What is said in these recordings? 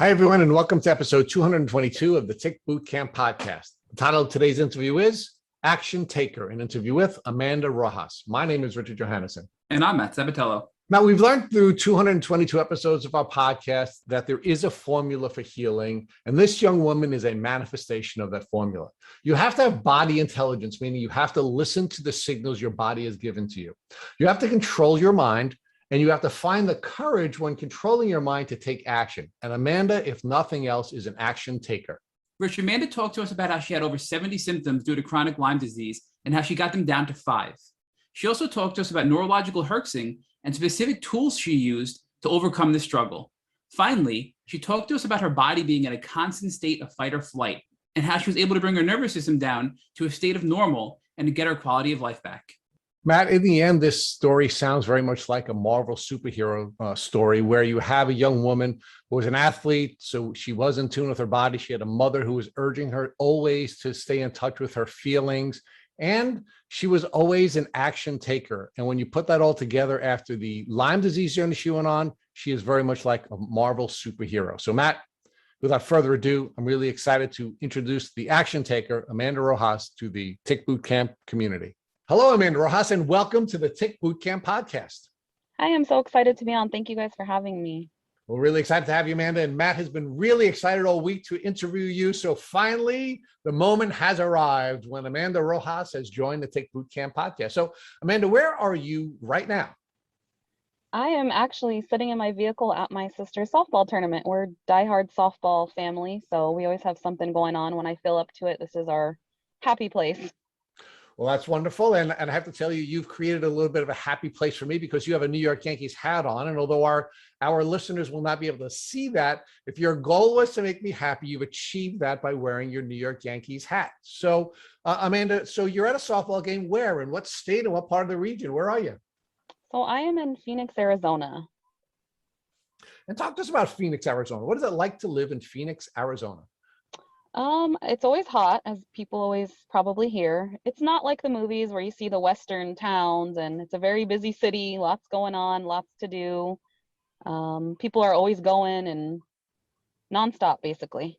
Hi, everyone, and welcome to episode 222 of the Tick Bootcamp podcast. The title of today's interview is Action Taker, an interview with Amanda Rojas. My name is Richard Johannesson. And I'm Matt Sabatello. Now, we've learned through 222 episodes of our podcast that there is a formula for healing, and this young woman is a manifestation of that formula. You have to have body intelligence, meaning you have to listen to the signals your body has given to you. You have to control your mind, and you have to find the courage when controlling your mind to take action. And Amanda, if nothing else, is an action taker. Rich, Amanda talked to us about how she had over 70 symptoms due to chronic Lyme disease and how she got them down to 5. She also talked to us about neurological herxing and specific tools she used to overcome the struggle. Finally, she talked to us about her body being in a constant state of fight or flight and how she was able to bring her nervous system down to a state of normal and to get her quality of life back. Matt, in the end, this story sounds very much like a Marvel superhero story where you have a young woman who was an athlete, so she was in tune with her body. She had a mother who was urging her always to stay in touch with her feelings, and she was always an action taker. And when you put that all together after the Lyme disease journey she went on, she is very much like a Marvel superhero. So Matt, without further ado, I'm really excited to introduce the action taker, Amanda Rojas, to the Tick Bootcamp community. Hello, Amanda Rojas, and welcome to the Tick Bootcamp podcast. Hi, I'm so excited to be on. Thank you guys for having me. We're really excited to have you, Amanda, and Matt has been really excited all week to interview you. So finally, the moment has arrived when Amanda Rojas has joined the Tick Bootcamp podcast. So Amanda, where are you right now? I am actually sitting in my vehicle at my sister's softball tournament. We're diehard softball family, so we always have something going on. When I feel up to it, this is our happy place. Well, that's wonderful. And I have to tell you, you've created a little bit of a happy place for me because you have a New York Yankees hat on. And although our listeners will not be able to see that, if your goal was to make me happy, you've achieved that by wearing your New York Yankees hat. So Amanda, so you're at a softball game where, in what state and what part of the region? Where are you? So I am in Phoenix, Arizona. And talk to us about Phoenix, Arizona. What is it like to live in Phoenix, Arizona? It's always hot, as people always probably hear. It's not like the movies where you see the Western towns, and it's a very busy city, lots going on, lots to do. People are always going and nonstop, basically.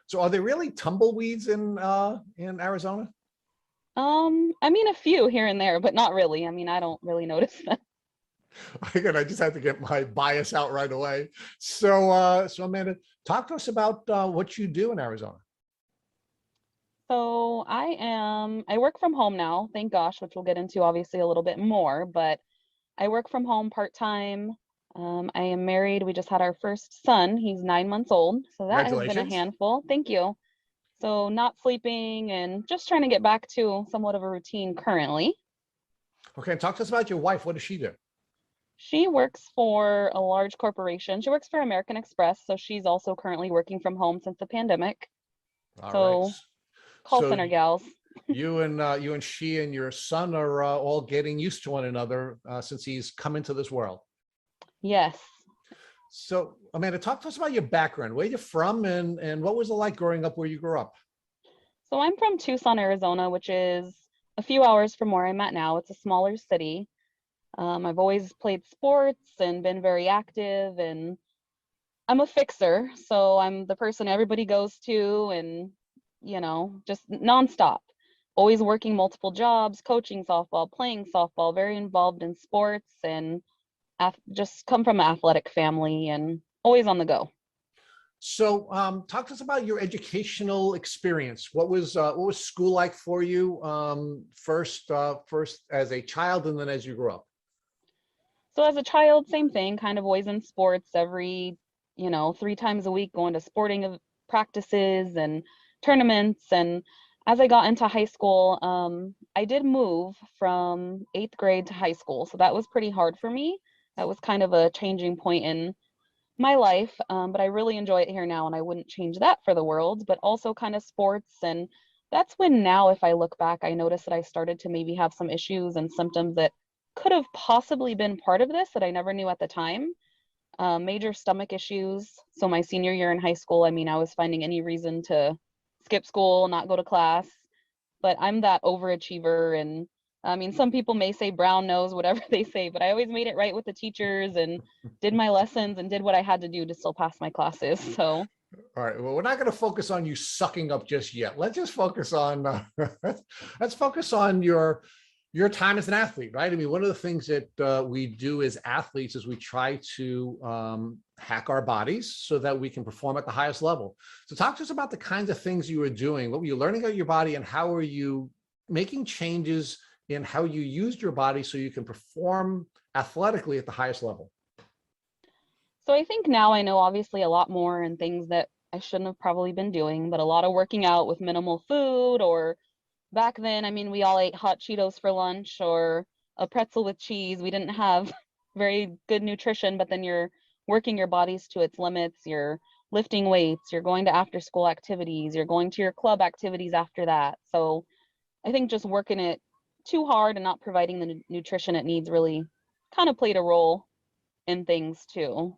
So are there really tumbleweeds in Arizona? I mean, a few here and there, but not really. I mean, I don't really notice them. Again, I just had to get my bias out right away. So Amanda, talk to us about what you do in Arizona. So I work from home now, thank gosh, which we'll get into obviously a little bit more, but I work from home part-time. I am married. We just had our first son. He's 9 months old. So that has been a handful. Thank you. So not sleeping and just trying to get back to somewhat of a routine currently. Okay, talk to us about your wife. What does she do? She works for a large corporation. She works for American Express. So she's also currently working from home since the pandemic. All right. Call center gals. You and she and your son are all getting used to one another since he's come into this world. Yes. So Amanda, talk to us about your background. Where you're from and what was it like growing up where you grew up? So I'm from Tucson, Arizona, which is a few hours from where I'm at now. It's a smaller city. I've always played sports and been very active, and I'm a fixer. So I'm the person everybody goes to, and just nonstop, always working multiple jobs, coaching softball, playing softball, very involved in sports, and just come from an athletic family and always on the go. So talk to us about your educational experience. What was school like for you first as a child and then as you grew up? So as a child, same thing, kind of always in sports, every 3 times a week, going to sporting practices and tournaments. And as I got into high school, I did move from 8th grade to high school. So that was pretty hard for me. That was kind of a changing point in my life. But I really enjoy it here now, and I wouldn't change that for the world, but also kind of sports. And that's when now, if I look back, I noticed that I started to maybe have some issues and symptoms that could have possibly been part of this that I never knew at the time. Major stomach issues. So my senior year in high school, I mean, I was finding any reason to skip school, not go to class, but I'm that overachiever and I mean, some people may say brown nose, whatever they say, but I always made it right with the teachers and did my lessons and did what I had to do to still pass my classes. So, All right. Well, we're not going to focus on you sucking up just yet. Let's just focus on let's focus on your time as an athlete, right? I mean, one of the things that we do as athletes is we try to hack our bodies so that we can perform at the highest level. So talk to us about the kinds of things you were doing. What were you learning about your body, and how are you making changes in how you used your body so you can perform athletically at the highest level? so I think now I know obviously a lot more and things that I shouldn't have probably been doing, but a lot of working out with minimal food, or back then, I mean, we all ate hot Cheetos for lunch or a pretzel with cheese. We didn't have very good nutrition, but then you're working your bodies to its limits. You're lifting weights, you're going to after school activities, you're going to your club activities after that. So I think just working it too hard and not providing the nutrition it needs really kind of played a role in things too.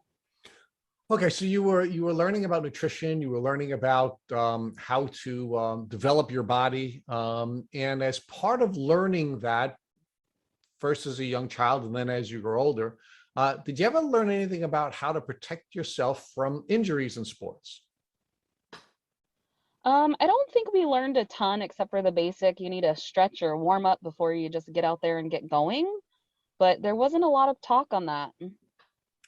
Okay, so you were learning about nutrition, you were learning about how to develop your body, and as part of learning that, first as a young child and then as you grow older, did you ever learn anything about how to protect yourself from injuries in sports? I don't think we learned a ton except for the basic. You need to stretch or warm up before you just get out there and get going. But there wasn't a lot of talk on that.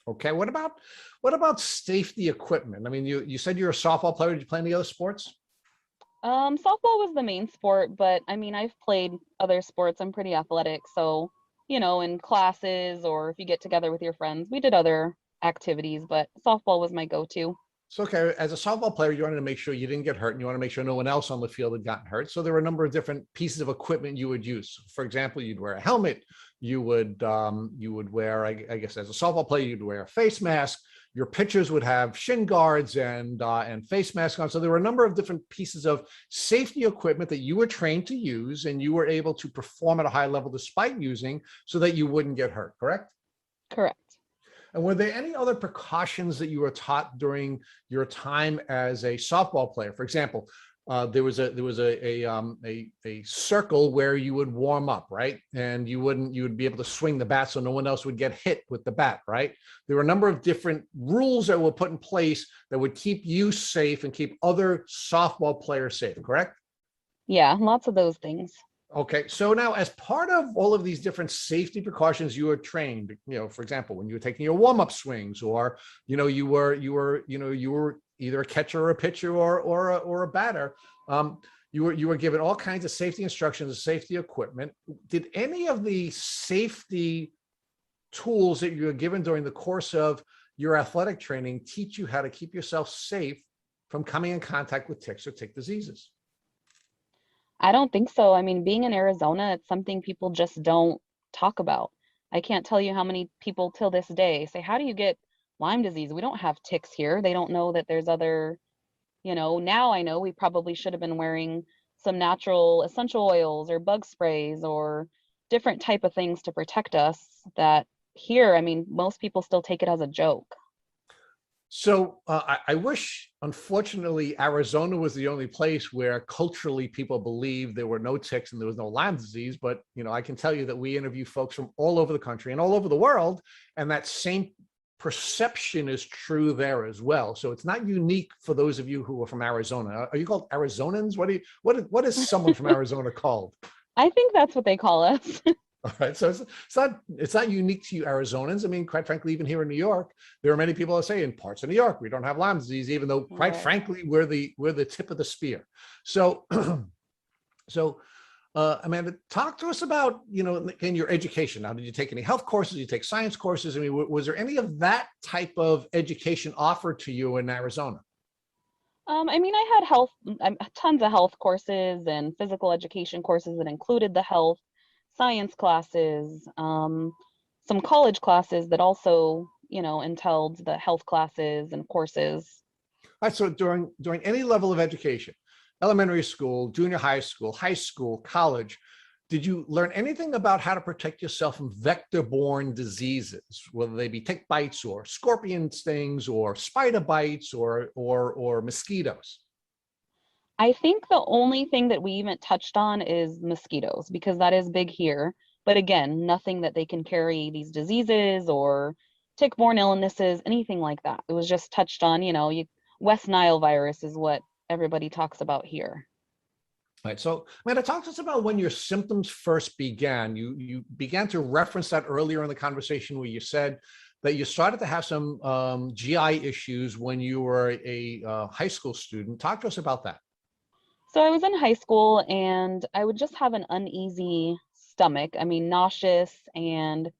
Okay, what about safety equipment? I mean, you said you're a softball player. Did you play any other sports? Softball was the main sport, but I mean, I've played other sports. I'm pretty athletic. So, in classes or if you get together with your friends, we did other activities, but softball was my go-to. So, okay, as a softball player, you wanted to make sure you didn't get hurt, and you want to make sure no one else on the field had gotten hurt. So there were a number of different pieces of equipment you would use. For example, you'd wear a helmet. You would wear, I guess, as a softball player, you'd wear a face mask. Your pitchers would have shin guards and face masks on. So there were a number of different pieces of safety equipment that you were trained to use, and you were able to perform at a high level despite using, so that you wouldn't get hurt. Correct? Correct. And were there any other precautions that you were taught during your time as a softball player? For example, there was a circle where you would warm up, right? And you would be able to swing the bat so no one else would get hit with the bat, right? There were a number of different rules that were put in place that would keep you safe and keep other softball players safe, correct? Yeah, lots of those things. Okay, so now as part of all of these different safety precautions, you were trained, for example, when you were taking your warm-up swings, or, you were either a catcher or a pitcher or a batter. You were given all kinds of safety instructions and safety equipment. Did any of the safety tools that you were given during the course of your athletic training teach you how to keep yourself safe from coming in contact with ticks or tick diseases? I don't think so. I mean, being in Arizona, it's something people just don't talk about. I can't tell you how many people till this day say, how do you get Lyme disease? We don't have ticks here. They don't know that there's other, now I know we probably should have been wearing some natural essential oils or bug sprays or different type of things to protect us, that here, I mean, most people still take it as a joke. So I wish, unfortunately, Arizona was the only place where culturally people believed there were no ticks and there was no Lyme disease. But, I can tell you that we interview folks from all over the country and all over the world, and that same perception is true there as well. So it's not unique for those of you who are from Arizona. Are you called Arizonans? What is someone from Arizona called? I think that's what they call us. All right, so it's not unique to you Arizonans. I mean, quite frankly, even here in New York, there are many people that say in parts of New York we don't have Lyme disease, even though, quite frankly, we're the tip of the spear. So, Amanda, talk to us about in your education. Now, did you take any health courses? Did you take science courses? I mean, was there any of that type of education offered to you in Arizona? I mean, I had tons of health courses and physical education courses that included the health science classes, some college classes that also, entailed the health classes and courses. All right, so during any level of education, elementary school, junior high school, college, did you learn anything about how to protect yourself from vector-borne diseases, whether they be tick bites or scorpion stings or spider bites or mosquitoes? I think the only thing that we even touched on is mosquitoes because that is big here. But again, nothing that they can carry these diseases or tick-borne illnesses, anything like that. It was just touched on, West Nile virus is what everybody talks about here. Right. So, Amanda, talk to us about when your symptoms first began. You began to reference that earlier in the conversation where you said that you started to have some GI issues when you were a high school student. Talk to us about that. So I was in high school and I would just have an uneasy stomach. I mean, nauseous, and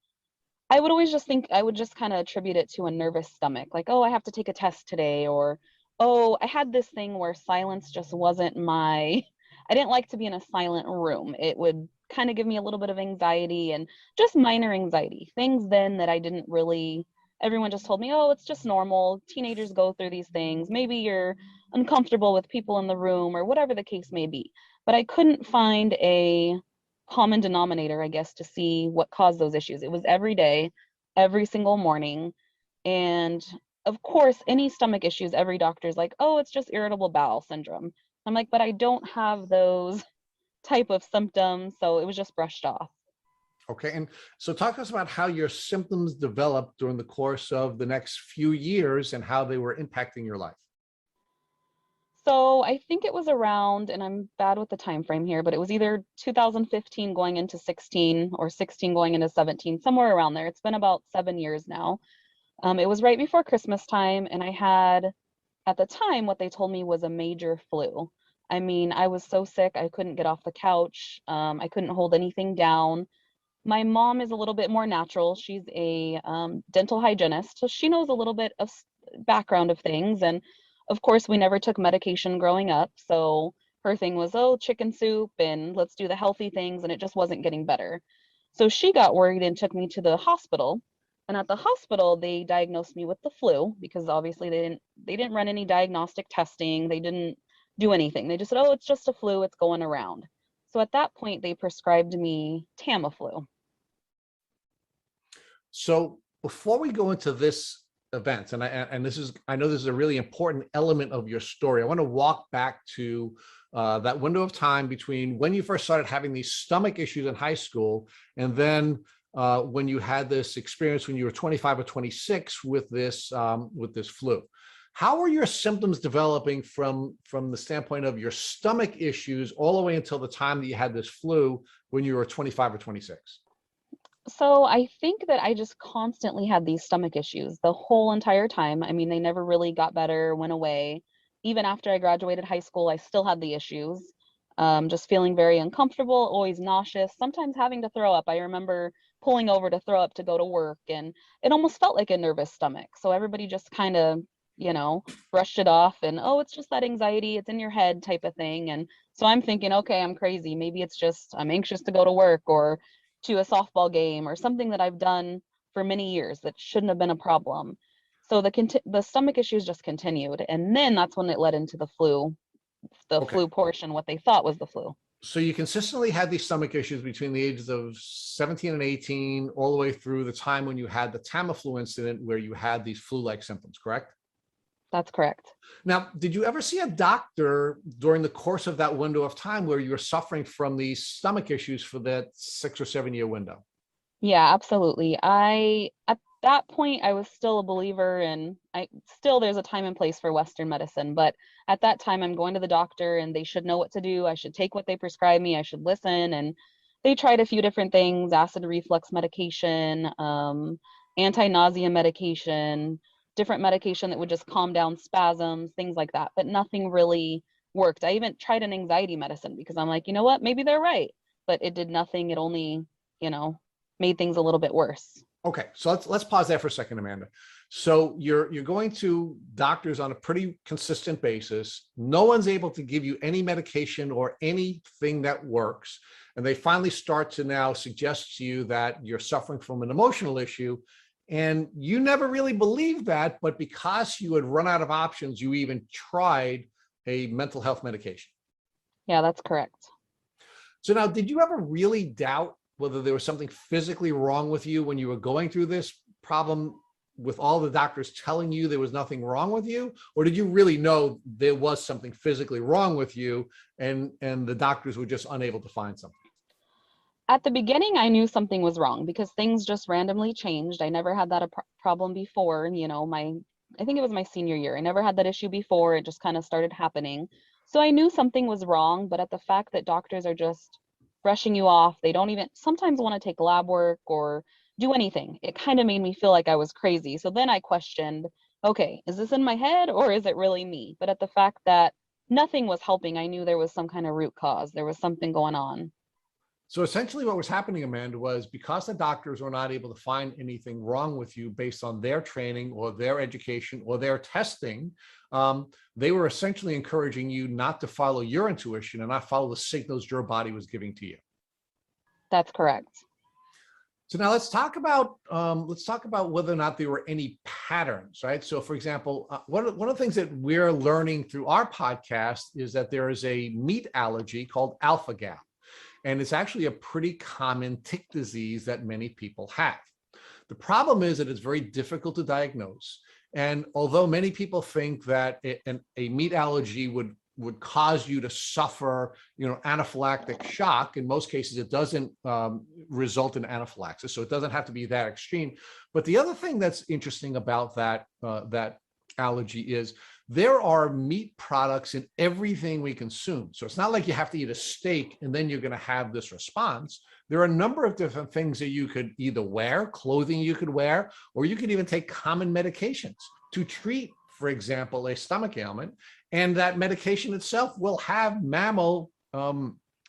I would always just think I would just kind of attribute it to a nervous stomach. Like, oh, I have to take a test today, or oh, I had this thing where silence just wasn't my, I didn't like to be in a silent room. It would kind of give me a little bit of anxiety and just minor anxiety. Things then that I didn't really, everyone just told me, oh, it's just normal. Teenagers go through these things. Maybe you're uncomfortable with people in the room or whatever the case may be. But I couldn't find a common denominator, I guess, to see what caused those issues. It was every day, every single morning. And of course, any stomach issues, every doctor's like, oh, it's just irritable bowel syndrome. I'm like, but I don't have those type of symptoms. So it was just brushed off. Okay. And so talk to us about how your symptoms developed during the course of the next few years and how they were impacting your life. So I think it was around, and I'm bad with the time frame here, but it was either 2015 going into 16 or 16 going into 17, somewhere around there. It's been about 7 years now. It was right before Christmas time, and I had, at the time, what they told me was a major flu. I mean, I was so sick, I couldn't get off the couch. I couldn't hold anything down. My mom is a little bit more natural. She's a dental hygienist, so she knows a little bit of background of things. And of course, we never took medication growing up. So her thing was, oh, chicken soup and let's do the healthy things. And it just wasn't getting better. So she got worried and took me to the hospital. And at the hospital, they diagnosed me with the flu because obviously they didn't run any diagnostic testing. They didn't do anything. They just said, oh, it's just a flu. It's going around. So at that point, they prescribed me Tamiflu. So before we go into this event, and I know this is a really important element of your story. I want to walk back to that window of time between when you first started having these stomach issues in high school, and then when you had this experience when you were 25 or 26 with this flu. How were your symptoms developing from the standpoint of your stomach issues all the way until the time that you had this flu when you were 25 or 26? So I think that I just constantly had these stomach issues the whole entire time. I mean, they never really got better, went away. Even after I graduated high school, I still had the issues. Just feeling very uncomfortable, always nauseous, sometimes having to throw up. I remember pulling over to throw up to go to work, and it almost felt like a nervous stomach. So everybody just kind of, brushed it off and, oh, it's just that anxiety, it's in your head type of thing. And so I'm thinking, okay, I'm crazy. Maybe it's just I'm anxious to go to work or to a softball game or something that I've done for many years that shouldn't have been a problem. So the stomach issues just continued. And then that's when it led into the flu portion, what they thought was the flu. So you consistently had these stomach issues between the ages of 17 and 18, all the way through the time when you had the Tamiflu incident where you had these flu-like symptoms, correct? That's correct. Now, did you ever see a doctor during the course of that window of time where you were suffering from these stomach issues for that 6 or 7 year window? Yeah, absolutely. At that point, I was still a believer, and there's a time and place for Western medicine, but at that time I'm going to the doctor and they should know what to do. I should take what they prescribe me. I should listen. And they tried a few different things, acid reflux medication, anti-nausea medication, different medication that would just calm down spasms, things like that, but nothing really worked. I even tried an anxiety medicine because I'm like, you know what, maybe they're right, but it did nothing. It only, made things a little bit worse. Okay, so let's pause there for a second, Amanda. So you're going to doctors on a pretty consistent basis. No one's able to give you any medication or anything that works. And they finally start to now suggest to you that you're suffering from an emotional issue. And you never really believed that, but because you had run out of options, you even tried a mental health medication. Yeah, that's correct. So now, did you ever really doubt whether there was something physically wrong with you when you were going through this problem with all the doctors telling you there was nothing wrong with you, or did you really know there was something physically wrong with you, and the doctors were just unable to find something? At the beginning, I knew something was wrong because things just randomly changed. I never had that problem before. You know, I think it was my senior year. I never had that issue before. It just kind of started happening. So I knew something was wrong, but at the fact that doctors are just brushing you off, they don't even sometimes want to take lab work or do anything. It kind of made me feel like I was crazy. So then I questioned, okay, is this in my head or is it really me? But at the fact that nothing was helping, I knew there was some kind of root cause. There was something going on. So essentially what was happening, Amanda, was because the doctors were not able to find anything wrong with you based on their training or their education or their testing, they were essentially encouraging you not to follow your intuition and not follow the signals your body was giving to you. That's correct. So now let's talk about whether or not there were any patterns, right? So for example, one of the things that we're learning through our podcast is that there is a meat allergy called alpha-gal. And it's actually a pretty common tick disease that many people have. The problem is that it's very difficult to diagnose. And although many people think that a meat allergy would cause you to suffer, anaphylactic shock, in most cases, it doesn't result in anaphylaxis. So it doesn't have to be that extreme. But the other thing that's interesting about that allergy is there are meat products in everything we consume. So it's not like you have to eat a steak and then you're going to have this response. There are a number of different things that you could either wear, clothing you could wear, or you could even take common medications to treat, for example, a stomach ailment. And that medication itself will have mammal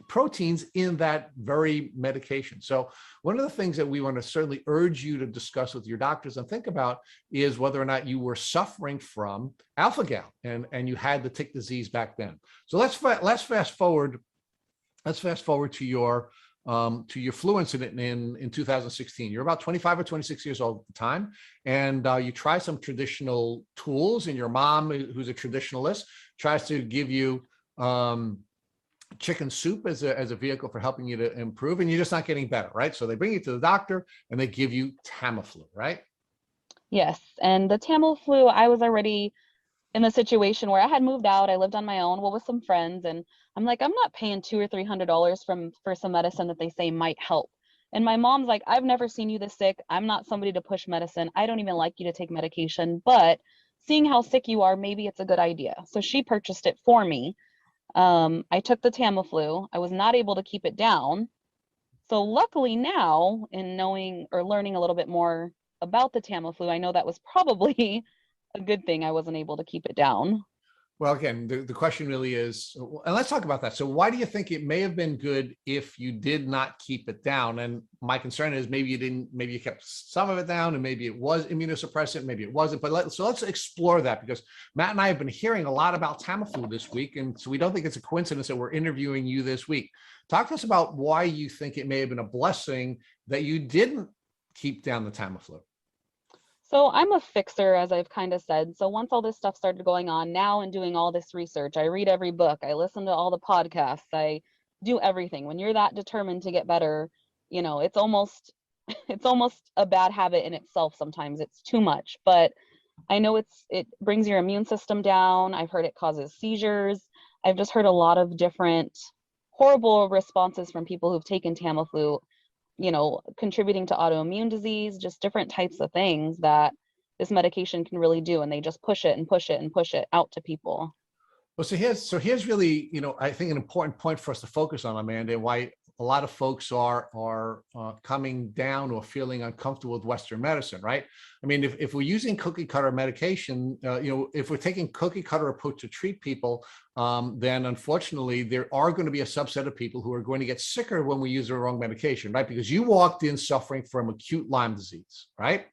proteins in that very medication. So one of the things that we want to certainly urge you to discuss with your doctors and think about is whether or not you were suffering from alpha-gal and you had the tick disease back then. So let's fast forward to your flu incident in 2016. You're about 25 or 26 years old at the time, and you try some traditional tools, and your mom, who's a traditionalist, tries to give you chicken soup as a vehicle for helping you to improve, and you're just not getting better, right? So they bring you to the doctor and they give you Tamiflu, right? Yes. And the Tamiflu, I was already in the situation where I had moved out. I lived on my own, with some friends, and I'm like, I'm not paying $200 or $300 for some medicine that they say might help. And my mom's like, I've never seen you this sick. I'm not somebody to push medicine. I don't even like you to take medication, but seeing how sick you are, maybe it's a good idea. So she purchased it for me. I took the Tamiflu. I was not able to keep it down. So luckily now, in knowing or learning a little bit more about the Tamiflu, I know that was probably a good thing I wasn't able to keep it down. Well, again, the question really is, and let's talk about that. So why do you think it may have been good if you did not keep it down? And my concern is maybe you kept some of it down, and maybe it was immunosuppressant, maybe it wasn't. But let's explore that, because Matt and I have been hearing a lot about Tamiflu this week. And so we don't think it's a coincidence that we're interviewing you this week. Talk to us about why you think it may have been a blessing that you didn't keep down the Tamiflu. So I'm a fixer, as I've kind of said. So once all this stuff started going on now and doing all this research, I read every book, I listen to all the podcasts, I do everything. When you're that determined to get better, it's almost a bad habit in itself. Sometimes it's too much, but I know it brings your immune system down. I've heard it causes seizures. I've just heard a lot of different horrible responses from people who've taken Tamiflu, contributing to autoimmune disease, just different types of things that this medication can really do. And they just push it and push it and push it out to people. Well, so here's really, I think an important point for us to focus on, Amanda, and why a lot of folks are coming down or feeling uncomfortable with Western medicine, right? I mean, if we're using cookie cutter medication, if we're taking cookie cutter approach to treat people, then unfortunately there are going to be a subset of people who are going to get sicker when we use the wrong medication, right? Because you walked in suffering from acute Lyme disease, right?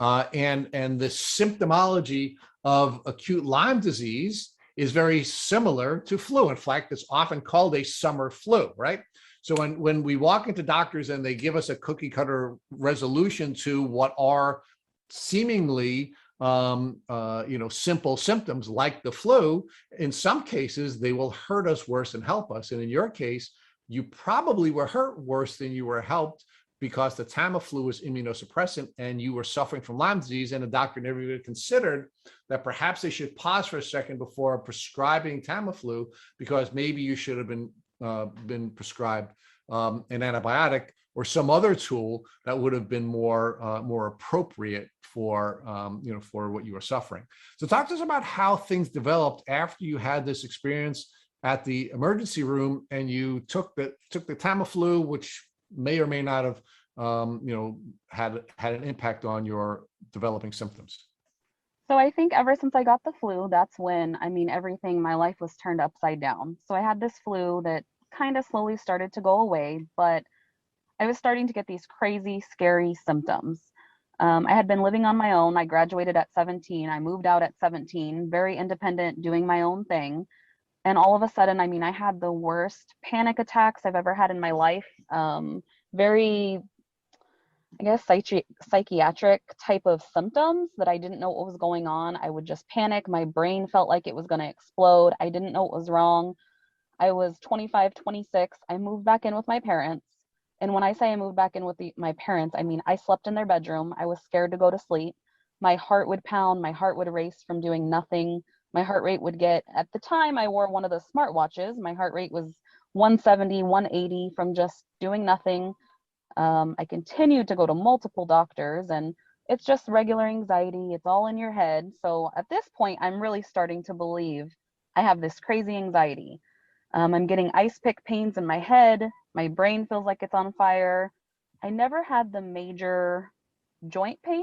And the symptomology of acute Lyme disease is very similar to flu. In fact, it's often called a summer flu, right? So when we walk into doctors and they give us a cookie cutter resolution to what are seemingly simple symptoms like the flu, in some cases they will hurt us worse than help us. And in your case, you probably were hurt worse than you were helped, because the Tamiflu was immunosuppressant and you were suffering from Lyme disease, and the doctor never even considered that perhaps they should pause for a second before prescribing Tamiflu, because maybe you should have been prescribed an antibiotic or some other tool that would have been more appropriate for for what you were suffering. So talk to us about how things developed after you had this experience at the emergency room and you took the Tamiflu, which may or may not have had an impact on your developing symptoms. So I think ever since I got the flu, that's when, I mean, everything in my life was turned upside down. So I had this flu that kind of slowly started to go away, but I was starting to get these crazy, scary symptoms. I had been living on my own. I graduated at 17. I moved out at 17, very independent, doing my own thing. And all of a sudden, I mean, I had the worst panic attacks I've ever had in my life. Very, I guess, psychiatric type of symptoms that I didn't know what was going on. I would just panic. My brain felt like it was going to explode. I didn't know what was wrong. I was 25, 26. I moved back in with my parents. And when I say I moved back in with my parents, I mean, I slept in their bedroom. I was scared to go to sleep. My heart would pound. My heart would race from doing nothing. My heart rate would get, at the time I wore one of the smartwatches. My heart rate was 170, 180 from just doing nothing. I continued to go to multiple doctors, and it's just regular anxiety. It's all in your head. So at this point, I'm really starting to believe I have this crazy anxiety. I'm getting ice pick pains in my head. My brain feels like it's on fire. I never had the major joint pain,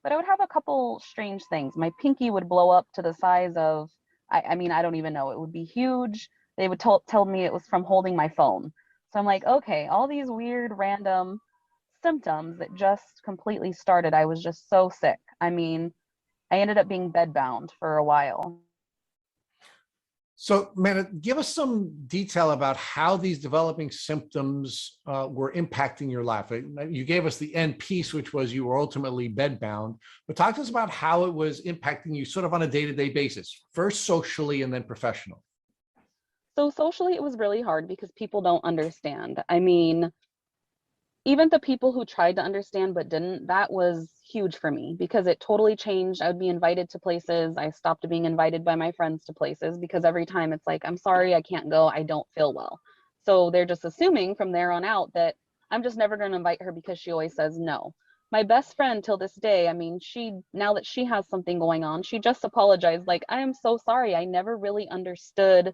but I would have a couple strange things. My pinky would blow up to the size of, I mean, I don't even know. It would be huge. They would tell me it was from holding my phone. So I'm like, okay, all these weird random symptoms that just completely started. I was just so sick. I mean, I ended up being bedbound for a while. So, Amanda, give us some detail about how these developing symptoms were impacting your life. You gave us the end piece, which was you were ultimately bedbound, but talk to us about how it was impacting you sort of on a day-to-day basis, first socially and then professional. So socially, it was really hard because people don't understand. I mean, even the people who tried to understand but didn't, that was huge for me because it totally changed. I would be invited to places. I stopped being invited by my friends to places because every time it's like, I'm sorry, I can't go. I don't feel well. So they're just assuming from there on out that I'm just never going to invite her because she always says no. My best friend till this day, I mean, now that she has something going on, she just apologized. Like, I am so sorry. I never really understood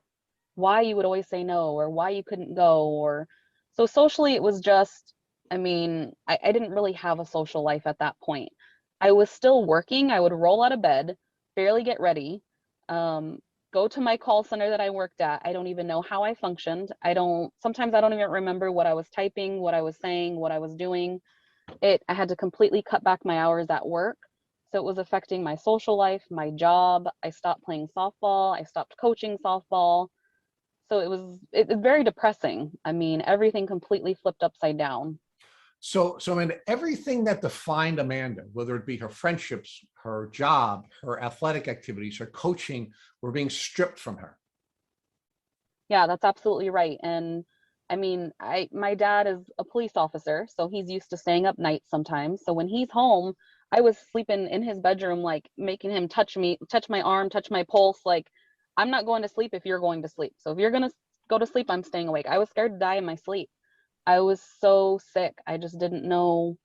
why you would always say no or why you couldn't go. Or so socially, it was just, I mean, I didn't really have a social life at that point. I was still working. I would roll out of bed, barely get ready, go to my call center that I worked at. I don't even know how I functioned. Sometimes I don't even remember what I was typing, what I was saying, what I was doing. I had to completely cut back my hours at work. So it was affecting my social life, my job. I stopped playing softball. I stopped coaching softball. So it was very depressing. I mean, everything completely flipped upside down. So Amanda, everything that defined Amanda, whether it be her friendships, her job, her athletic activities, her coaching, were being stripped from her. Yeah, that's absolutely right. And I mean, my dad is a police officer, so he's used to staying up nights sometimes. So when he's home, I was sleeping in his bedroom, like making him touch me, touch my arm, touch my pulse. Like, I'm not going to sleep if you're going to sleep. So if you're going to go to sleep, I'm staying awake. I was scared to die in my sleep. I was so sick. I just didn't know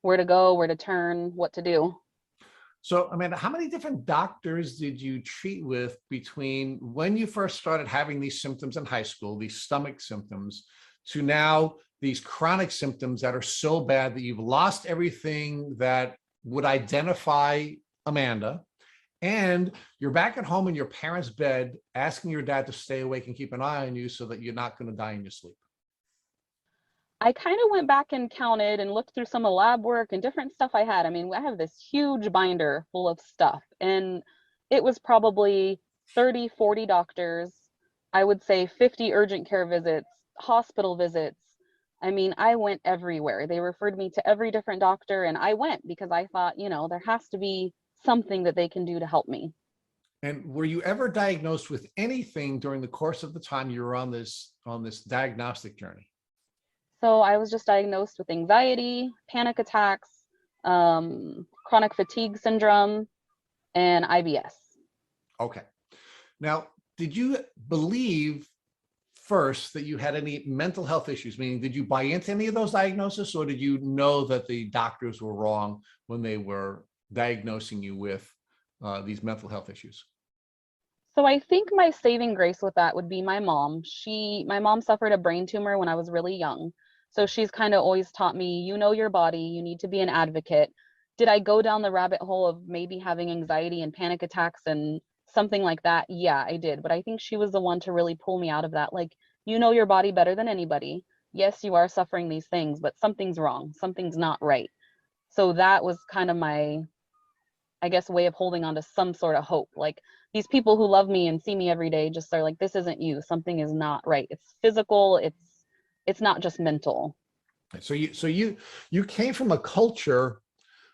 where to go, where to turn, what to do. So, Amanda, how many different doctors did you treat with between when you first started having these symptoms in high school, these stomach symptoms, to now these chronic symptoms that are so bad that you've lost everything that would identify Amanda, and you're back at home in your parents' bed asking your dad to stay awake and keep an eye on you so that you're not going to die in your sleep? I kind of went back and counted and looked through some of the lab work and different stuff I had. I mean, I have this huge binder full of stuff, and it was probably 30, 40 doctors. I would say 50 urgent care visits, hospital visits. I mean, I went everywhere. They referred me to every different doctor, and I went because I thought, there has to be something that they can do to help me. And were you ever diagnosed with anything during the course of the time you were on this diagnostic journey? So I was just diagnosed with anxiety, panic attacks, chronic fatigue syndrome, and IBS. Okay. Now, did you believe first that you had any mental health issues? Meaning, did you buy into any of those diagnoses, or did you know that the doctors were wrong when they were diagnosing you with these mental health issues? So I think my saving grace with that would be my mom. My mom suffered a brain tumor when I was really young. So she's kind of always taught me, you know your body, you need to be an advocate. Did I go down the rabbit hole of maybe having anxiety and panic attacks and something like that? Yeah, I did. But I think she was the one to really pull me out of that. Like, you know your body better than anybody. Yes, you are suffering these things, but something's wrong. Something's not right. So that was kind of my, I guess, way of holding on to some sort of hope. Like, these people who love me and see me every day just are like, this isn't you. Something is not right. It's physical. It's not just mental. So you came from a culture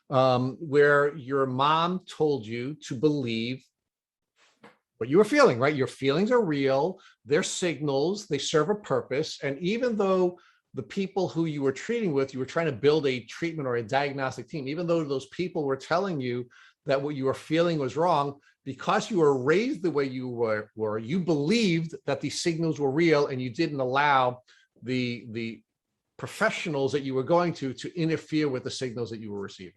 where your mom told you to believe what you were feeling, right? Your feelings are real. They're signals. They serve a purpose. And even though the people who you were treating with, you were trying to build a treatment or a diagnostic team, even though those people were telling you that what you were feeling was wrong, because you were raised the way you were, you believed that these signals were real, and you didn't allow the professionals that you were going to interfere with the signals that you were receiving.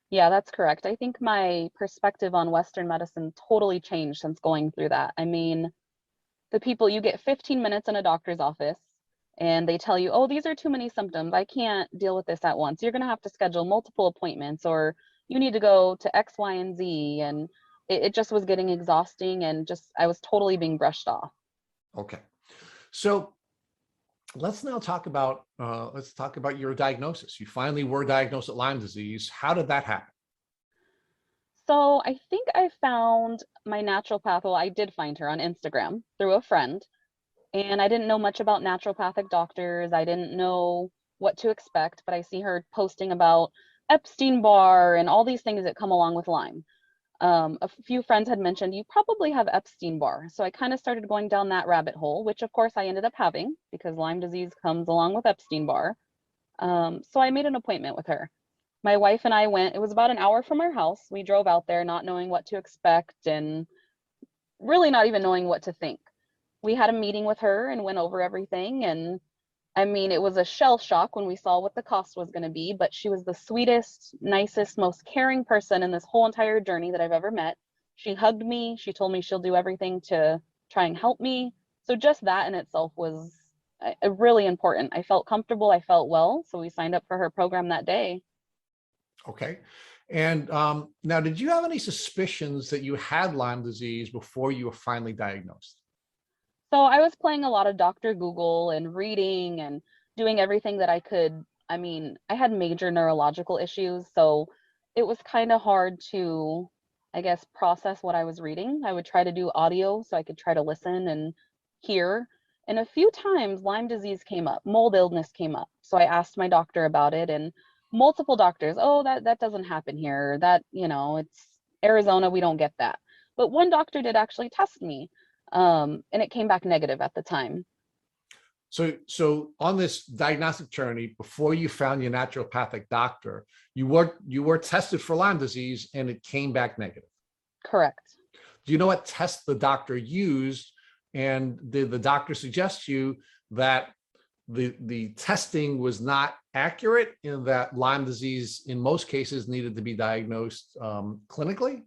Yeah, that's correct. I think my perspective on Western medicine totally changed since going through that. I mean, you get 15 minutes in a doctor's office and they tell you, oh, these are too many symptoms. I can't deal with this at once. You're going to have to schedule multiple appointments, or you need to go to X, Y, and Z. And it just was getting exhausting, and I was totally being brushed off. Okay. So let's now talk about your diagnosis. You finally were diagnosed with Lyme disease. How did that happen? So I think I found my naturopath. Well, I did find her on Instagram through a friend, and I didn't know much about naturopathic doctors. I didn't know what to expect, but I see her posting about Epstein-Barr and all these things that come along with Lyme. A few friends had mentioned you probably have Epstein-Barr. So I kind of started going down that rabbit hole, which of course I ended up having because Lyme disease comes along with Epstein-Barr. So I made an appointment with her. My wife and I went. It was about an hour from our house. We drove out there not knowing what to expect and really not even knowing what to think. We had a meeting with her and went over everything. And I mean, it was a shell shock when we saw what the cost was going to be, but she was the sweetest, nicest, most caring person in this whole entire journey that I've ever met. She hugged me. She told me she'll do everything to try and help me. So just that in itself was really important. I felt comfortable. I felt well. So we signed up for her program that day. Okay. And now, did you have any suspicions that you had Lyme disease before you were finally diagnosed? So I was playing a lot of Dr. Google and reading and doing everything that I could. I mean, I had major neurological issues, so it was kind of hard to, I guess, process what I was reading. I would try to do audio so I could try to listen and hear. And a few times Lyme disease came up, mold illness came up. So I asked my doctor about it, and multiple doctors, oh, that doesn't happen here. That, it's Arizona, we don't get that. But one doctor did actually test me. And it came back negative at the time. So on this diagnostic journey, before you found your naturopathic doctor, you were tested for Lyme disease and it came back negative. Correct. Do you know what test the doctor used? And did the doctor suggest to you that the testing was not accurate, in that Lyme disease in most cases needed to be diagnosed clinically?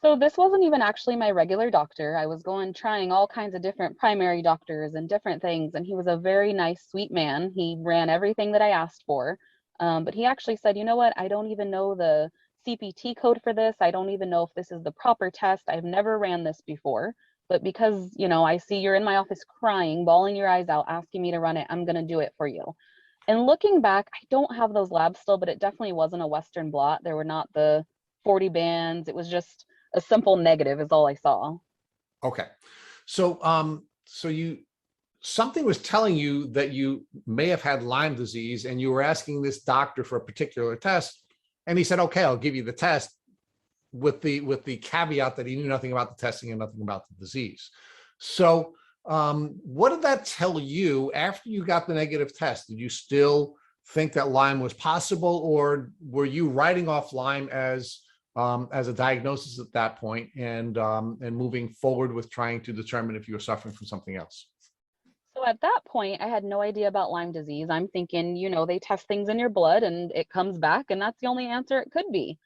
So this wasn't even actually my regular doctor. I was trying all kinds of different primary doctors and different things. And he was a very nice, sweet man. He ran everything that I asked for. But he actually said, you know what? I don't even know the CPT code for this. I don't even know if this is the proper test. I've never ran this before. But because, I see you're in my office crying, bawling your eyes out, asking me to run it, I'm going to do it for you. And looking back, I don't have those labs still, but it definitely wasn't a Western blot. There were not the 40 bands. It was just a simple negative is all I saw. Okay. So something was telling you that you may have had Lyme disease, and you were asking this doctor for a particular test, and he said, okay, I'll give you the test, with the caveat that he knew nothing about the testing and nothing about the disease. So What did that tell you after you got the negative test? Did you still think that Lyme was possible, or were you writing off Lyme as a diagnosis at that point and moving forward with trying to determine if you were suffering from something else? So at that point, I had no idea about Lyme disease. I'm thinking, they test things in your blood and it comes back, and that's the only answer it could be.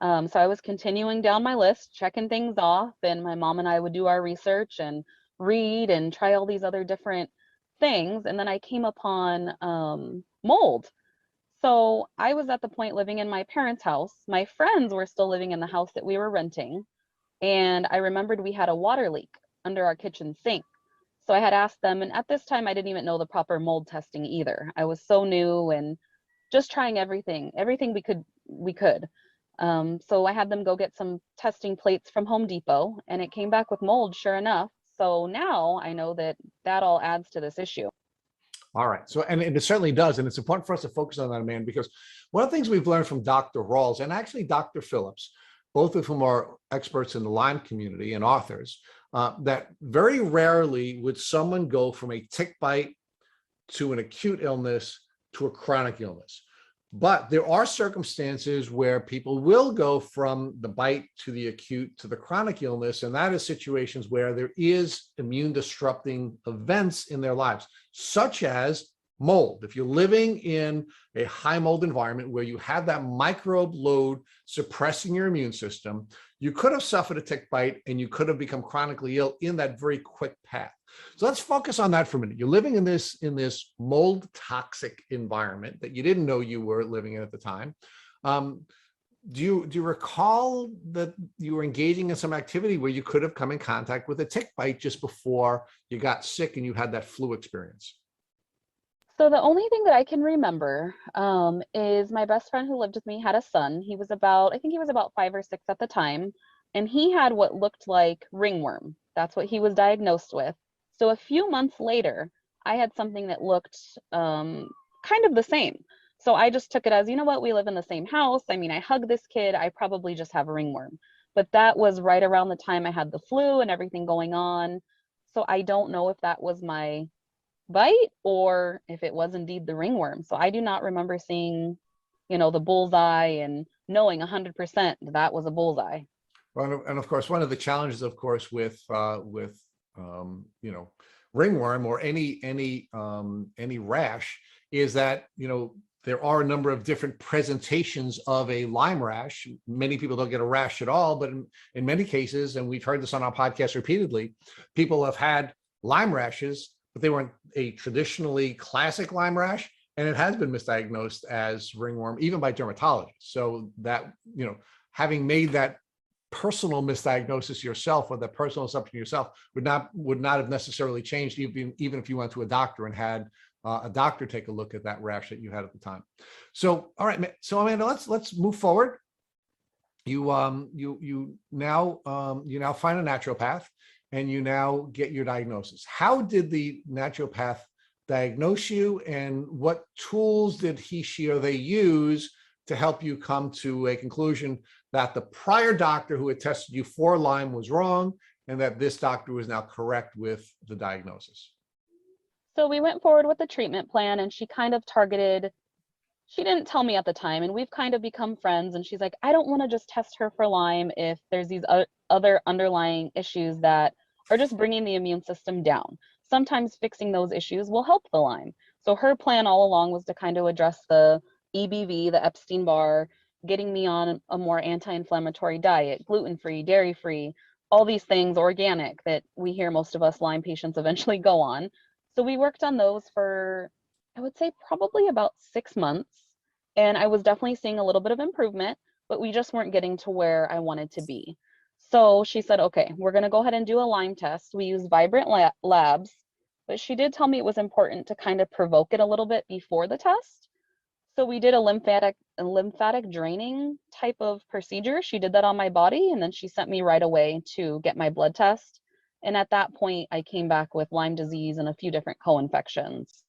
So I was continuing down my list, checking things off, and my mom and I would do our research and read and try all these other different things. And then I came upon mold. So I was at the point living in my parents' house. My friends were still living in the house that we were renting. And I remembered we had a water leak under our kitchen sink. So I had asked them, and at this time I didn't even know the proper mold testing either. I was so new and just trying everything we could. So I had them go get some testing plates from Home Depot, and it came back with mold, sure enough. So now I know that all adds to this issue. All right. So, and it certainly does. And it's important for us to focus on that, Amanda, because one of the things we've learned from Dr. Rawls and actually Dr. Phillips, both of whom are experts in the Lyme community and authors, that very rarely would someone go from a tick bite to an acute illness to a chronic illness. But there are circumstances where people will go from the bite to the acute to the chronic illness, and that is situations where there is immune disrupting events in their lives, such as mold. If you're living in a high mold environment where you have that microbe load suppressing your immune system, you could have suffered a tick bite and you could have become chronically ill in that very quick path. So let's focus on that for a minute. You're living in this mold toxic environment that you didn't know you were living in at the time. Do you recall that you were engaging in some activity where you could have come in contact with a tick bite just before you got sick and you had that flu experience? So the only thing that I can remember is my best friend who lived with me had a son. I think he was about 5 or 6 at the time, and he had what looked like ringworm. That's what he was diagnosed with. So a few months later, I had something that looked kind of the same. So I just took it as, we live in the same house. I mean, I hug this kid, I probably just have ringworm. But that was right around the time I had the flu and everything going on. So I don't know if that was my bite or if it was indeed the ringworm. So I do not remember seeing, the bullseye and knowing 100% that was a bullseye. Well, and of course, one of the challenges, of course, with ringworm or any rash is that, there are a number of different presentations of a Lyme rash. Many people don't get a rash at all, but in many cases, and we've heard this on our podcast repeatedly, people have had Lyme rashes, but they weren't a traditionally classic Lyme rash, and it has been misdiagnosed as ringworm, even by dermatologists. So that, having made that personal misdiagnosis yourself or the personal assumption yourself would not have necessarily changed even if you went to a doctor and had a doctor take a look at that rash that you had at the time. So, all right. So Amanda, let's move forward. You now find a naturopath and you now get your diagnosis. How did the naturopath diagnose you, and what tools did he, she, or they use to help you come to a conclusion that the prior doctor who had tested you for Lyme was wrong and that this doctor was now correct with the diagnosis? So we went forward with the treatment plan, and she kind of targeted, she didn't tell me at the time, and we've kind of become friends, and she's like, I don't want to just test her for Lyme if there's these other underlying issues that are just bringing the immune system down. Sometimes fixing those issues will help the Lyme. So her plan all along was to kind of address the EBV, the Epstein-Barr, getting me on a more anti-inflammatory diet, gluten-free, dairy-free, all these things organic that we hear most of us Lyme patients eventually go on. So we worked on those for, I would say, probably about 6 months. And I was definitely seeing a little bit of improvement, but we just weren't getting to where I wanted to be. So she said, okay, we're going to go ahead and do a Lyme test. We use Vibrant Labs, but she did tell me it was important to kind of provoke it a little bit before the test. So we did a lymphatic draining type of procedure. She did that on my body, and then she sent me right away to get my blood test. And at that point, I came back with Lyme disease and a few different co-infections.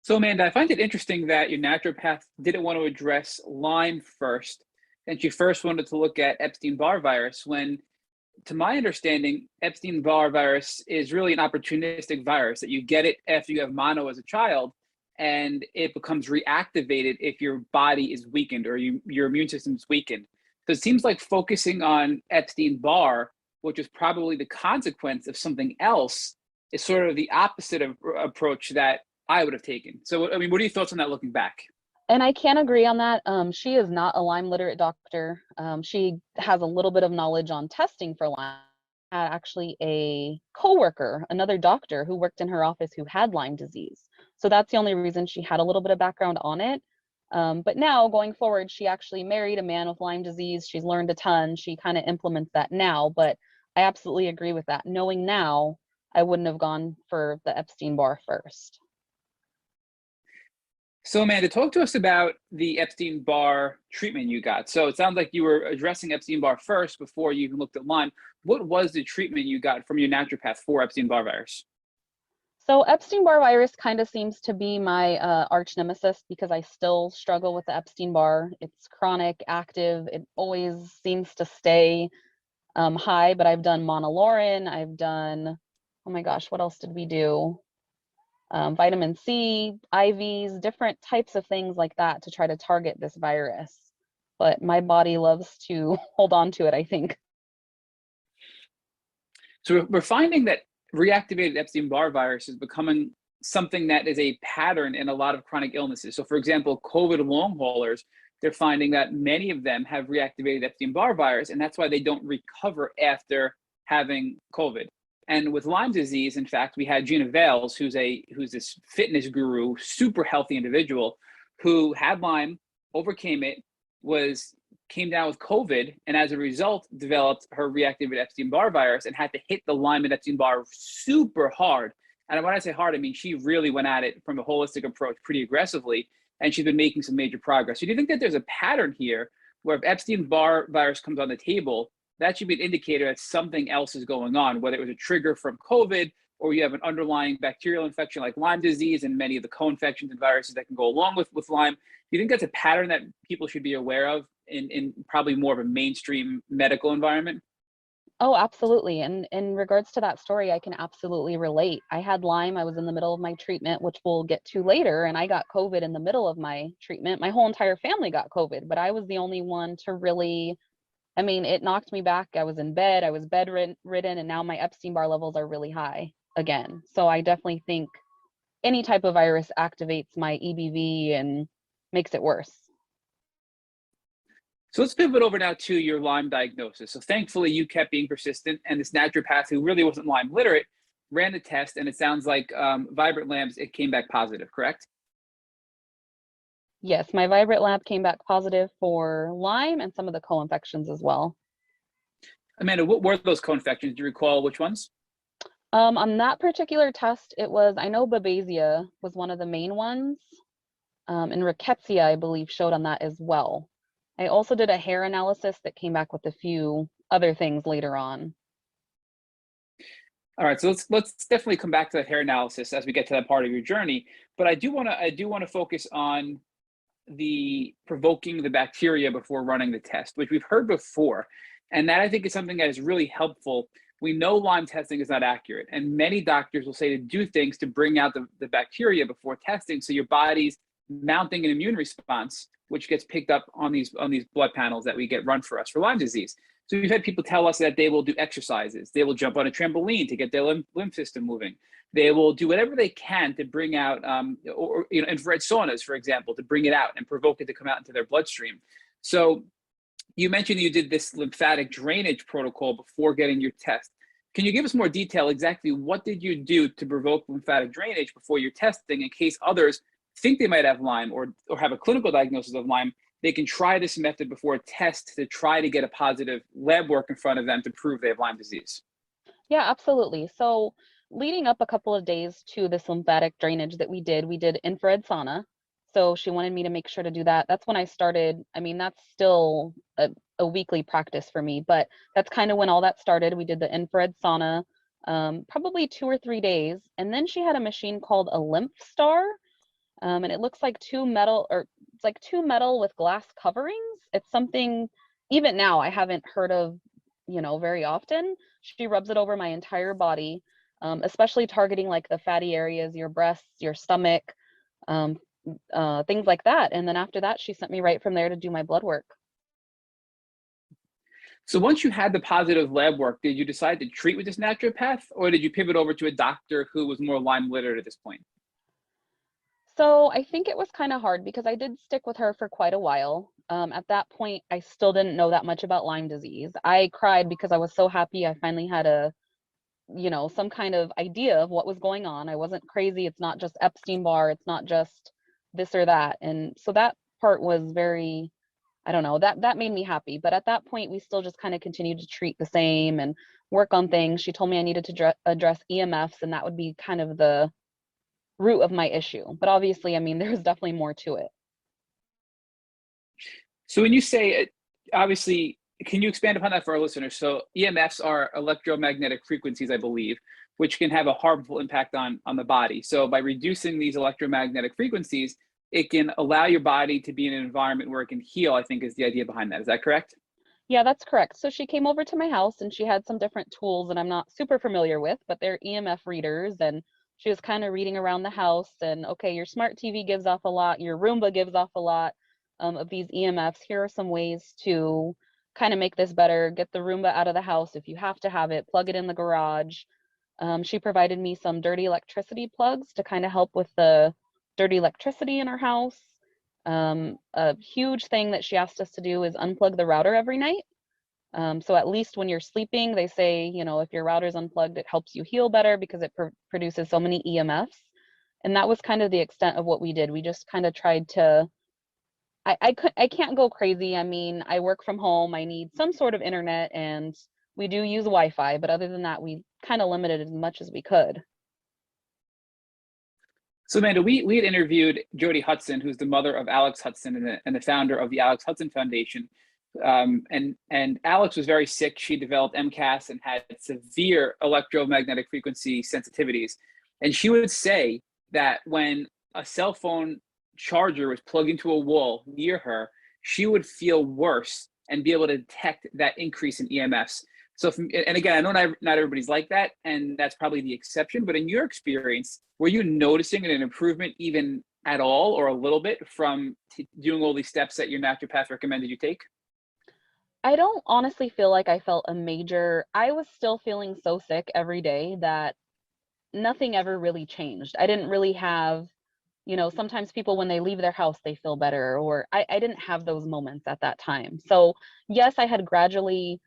So Amanda, I find it interesting that your naturopath didn't want to address Lyme first, and she first wanted to look at Epstein-Barr virus, when to my understanding, Epstein-Barr virus is really an opportunistic virus that you get it after you have mono as a child, and it becomes reactivated if your body is weakened or your immune system is weakened. So it seems like focusing on Epstein-Barr, which is probably the consequence of something else, is sort of the opposite of approach that I would have taken. So, I mean, what are your thoughts on that looking back? And I can agree on that. She is not a Lyme literate doctor. She has a little bit of knowledge on testing for Lyme. Actually a coworker, another doctor who worked in her office who had Lyme disease. So that's the only reason she had a little bit of background on it. But now going forward, she actually married a man with Lyme disease. She's learned a ton. She kind of implements that now, but I absolutely agree with that. Knowing now, I wouldn't have gone for the Epstein-Barr first. So Amanda, talk to us about the Epstein-Barr treatment you got. So it sounds like you were addressing Epstein-Barr first before you even looked at Lyme. What was the treatment you got from your naturopath for Epstein-Barr virus? So Epstein-Barr virus kind of seems to be my arch nemesis because I still struggle with the Epstein-Barr. It's chronic, active. It always seems to stay high, but I've done monolaurin. I've done, oh my gosh, what else did we do? Vitamin C, IVs, different types of things like that to try to target this virus. But my body loves to hold on to it, I think. So we're finding that reactivated Epstein-Barr virus is becoming something that is a pattern in a lot of chronic illnesses. So for example, COVID long haulers, they're finding that many of them have reactivated Epstein-Barr virus, and that's why they don't recover after having COVID. And with Lyme disease, in fact, we had Gina Vales, who's this fitness guru, super healthy individual, who had Lyme, overcame it, came down with COVID, and as a result, developed her reactivated Epstein-Barr virus and had to hit the Lyme and Epstein-Barr super hard. And when I say hard, I mean she really went at it from a holistic approach pretty aggressively, and she's been making some major progress. So do you think that there's a pattern here where if Epstein-Barr virus comes on the table, that should be an indicator that something else is going on, whether it was a trigger from COVID or you have an underlying bacterial infection like Lyme disease and many of the co-infections and viruses that can go along with Lyme? Do you think that's a pattern that people should be aware of in probably more of a mainstream medical environment? Oh, absolutely. And in regards to that story, I can absolutely relate. I had Lyme. I was in the middle of my treatment, which we'll get to later, and I got COVID in the middle of my treatment. My whole entire family got COVID, but I was the only one to really, I mean, it knocked me back. I was in bed, I was bedridden, and now my Epstein-Barr levels are really high again. So I definitely think any type of virus activates my EBV and makes it worse. So let's pivot over now to your Lyme diagnosis. So thankfully you kept being persistent, and this naturopath who really wasn't Lyme literate ran the test, and it sounds like Vibrant Labs, it came back positive, correct? Yes, my Vibrant lab came back positive for Lyme and some of the co-infections as well. Amanda, what were those co-infections? Do you recall which ones? On that particular test, it was, I know Babesia was one of the main ones, and Rickettsia, I believe, showed on that as well. I also did a hair analysis that came back with a few other things later on. All right, so let's definitely come back to that hair analysis as we get to that part of your journey. But I do want to focus on the provoking the bacteria before running the test, which we've heard before, and that I think is something that is really helpful. We know Lyme testing is not accurate, and many doctors will say to do things to bring out the bacteria before testing, so your body's mounting an immune response, which gets picked up on these blood panels that we get run for us for Lyme disease. So we've had people tell us that they will do exercises, they will jump on a trampoline to get their lymph system moving. They will do whatever they can to bring out, infrared saunas, for example, to bring it out and provoke it to come out into their bloodstream. So you mentioned you did this lymphatic drainage protocol before getting your test. Can you give us more detail? Exactly what did you do to provoke lymphatic drainage before your testing, in case others think they might have Lyme or have a clinical diagnosis of Lyme? They can try this method before a test to try to get a positive lab work in front of them to prove they have Lyme disease. Yeah, absolutely. So leading up a couple of days to this lymphatic drainage that we did infrared sauna. So she wanted me to make sure to do that. That's when I started. I mean, that's still a weekly practice for me, but that's kind of when all that started. We did the infrared sauna, probably 2 or 3 days. And then she had a machine called a LympStar. And it looks like it's like two metal with glass coverings. It's something, even now, I haven't heard of very often. She rubs it over my entire body, especially targeting like the fatty areas, your breasts, your stomach, things like that. And then after that, she sent me right from there to do my blood work. So once you had the positive lab work, did you decide to treat with this naturopath, or did you pivot over to a doctor who was more Lyme literate at this point? So I think it was kind of hard because I did stick with her for quite a while. At that point, I still didn't know that much about Lyme disease. I cried because I was so happy I finally had some kind of idea of what was going on. I wasn't crazy. It's not just Epstein-Barr. It's not just this or that. And so that part was very, I don't know, that made me happy. But at that point, we still just kind of continued to treat the same and work on things. She told me I needed to address EMFs, and that would be kind of the root of my issue. But obviously, I mean, there's definitely more to it. So when you say, obviously, can you expand upon that for our listeners? So EMFs are electromagnetic frequencies, I believe, which can have a harmful impact on the body. So by reducing these electromagnetic frequencies, it can allow your body to be in an environment where it can heal, I think is the idea behind that. Is that correct? Yeah, that's correct. So she came over to my house and she had some different tools that I'm not super familiar with, but they're EMF readers. And she was kind of reading around the house and, okay, your smart TV gives off a lot, your Roomba gives off a lot of these EMFs. Here are some ways to kind of make this better. Get the Roomba out of the house if you have to have it, plug it in the garage. She provided me some dirty electricity plugs to kind of help with the dirty electricity in our house. A huge thing that she asked us to do is unplug the router every night. So at least when you're sleeping, they say, if your router's unplugged, it helps you heal better because it produces so many EMFs. And that was kind of the extent of what we did. We just kind of tried to, I can't go crazy. I mean, I work from home. I need some sort of internet, and we do use Wi-Fi, but other than that, we kind of limited as much as we could. So Amanda, we had interviewed Jody Hudson, who's the mother of Alex Hudson and the founder of the Alex Hudson Foundation. And Alex was very sick. She developed MCAS and had severe electromagnetic frequency sensitivities. And she would say that when a cell phone charger was plugged into a wall near her, she would feel worse and be able to detect that increase in EMFs. So, and again, I know not everybody's like that, and that's probably the exception, but in your experience, were you noticing an improvement even at all or a little bit from doing all these steps that your naturopath recommended you take? I don't honestly feel like I felt I was still feeling so sick every day that nothing ever really changed. I didn't really have, sometimes people, when they leave their house, they feel better, or I didn't have those moments at that time. So yes, I had gradually,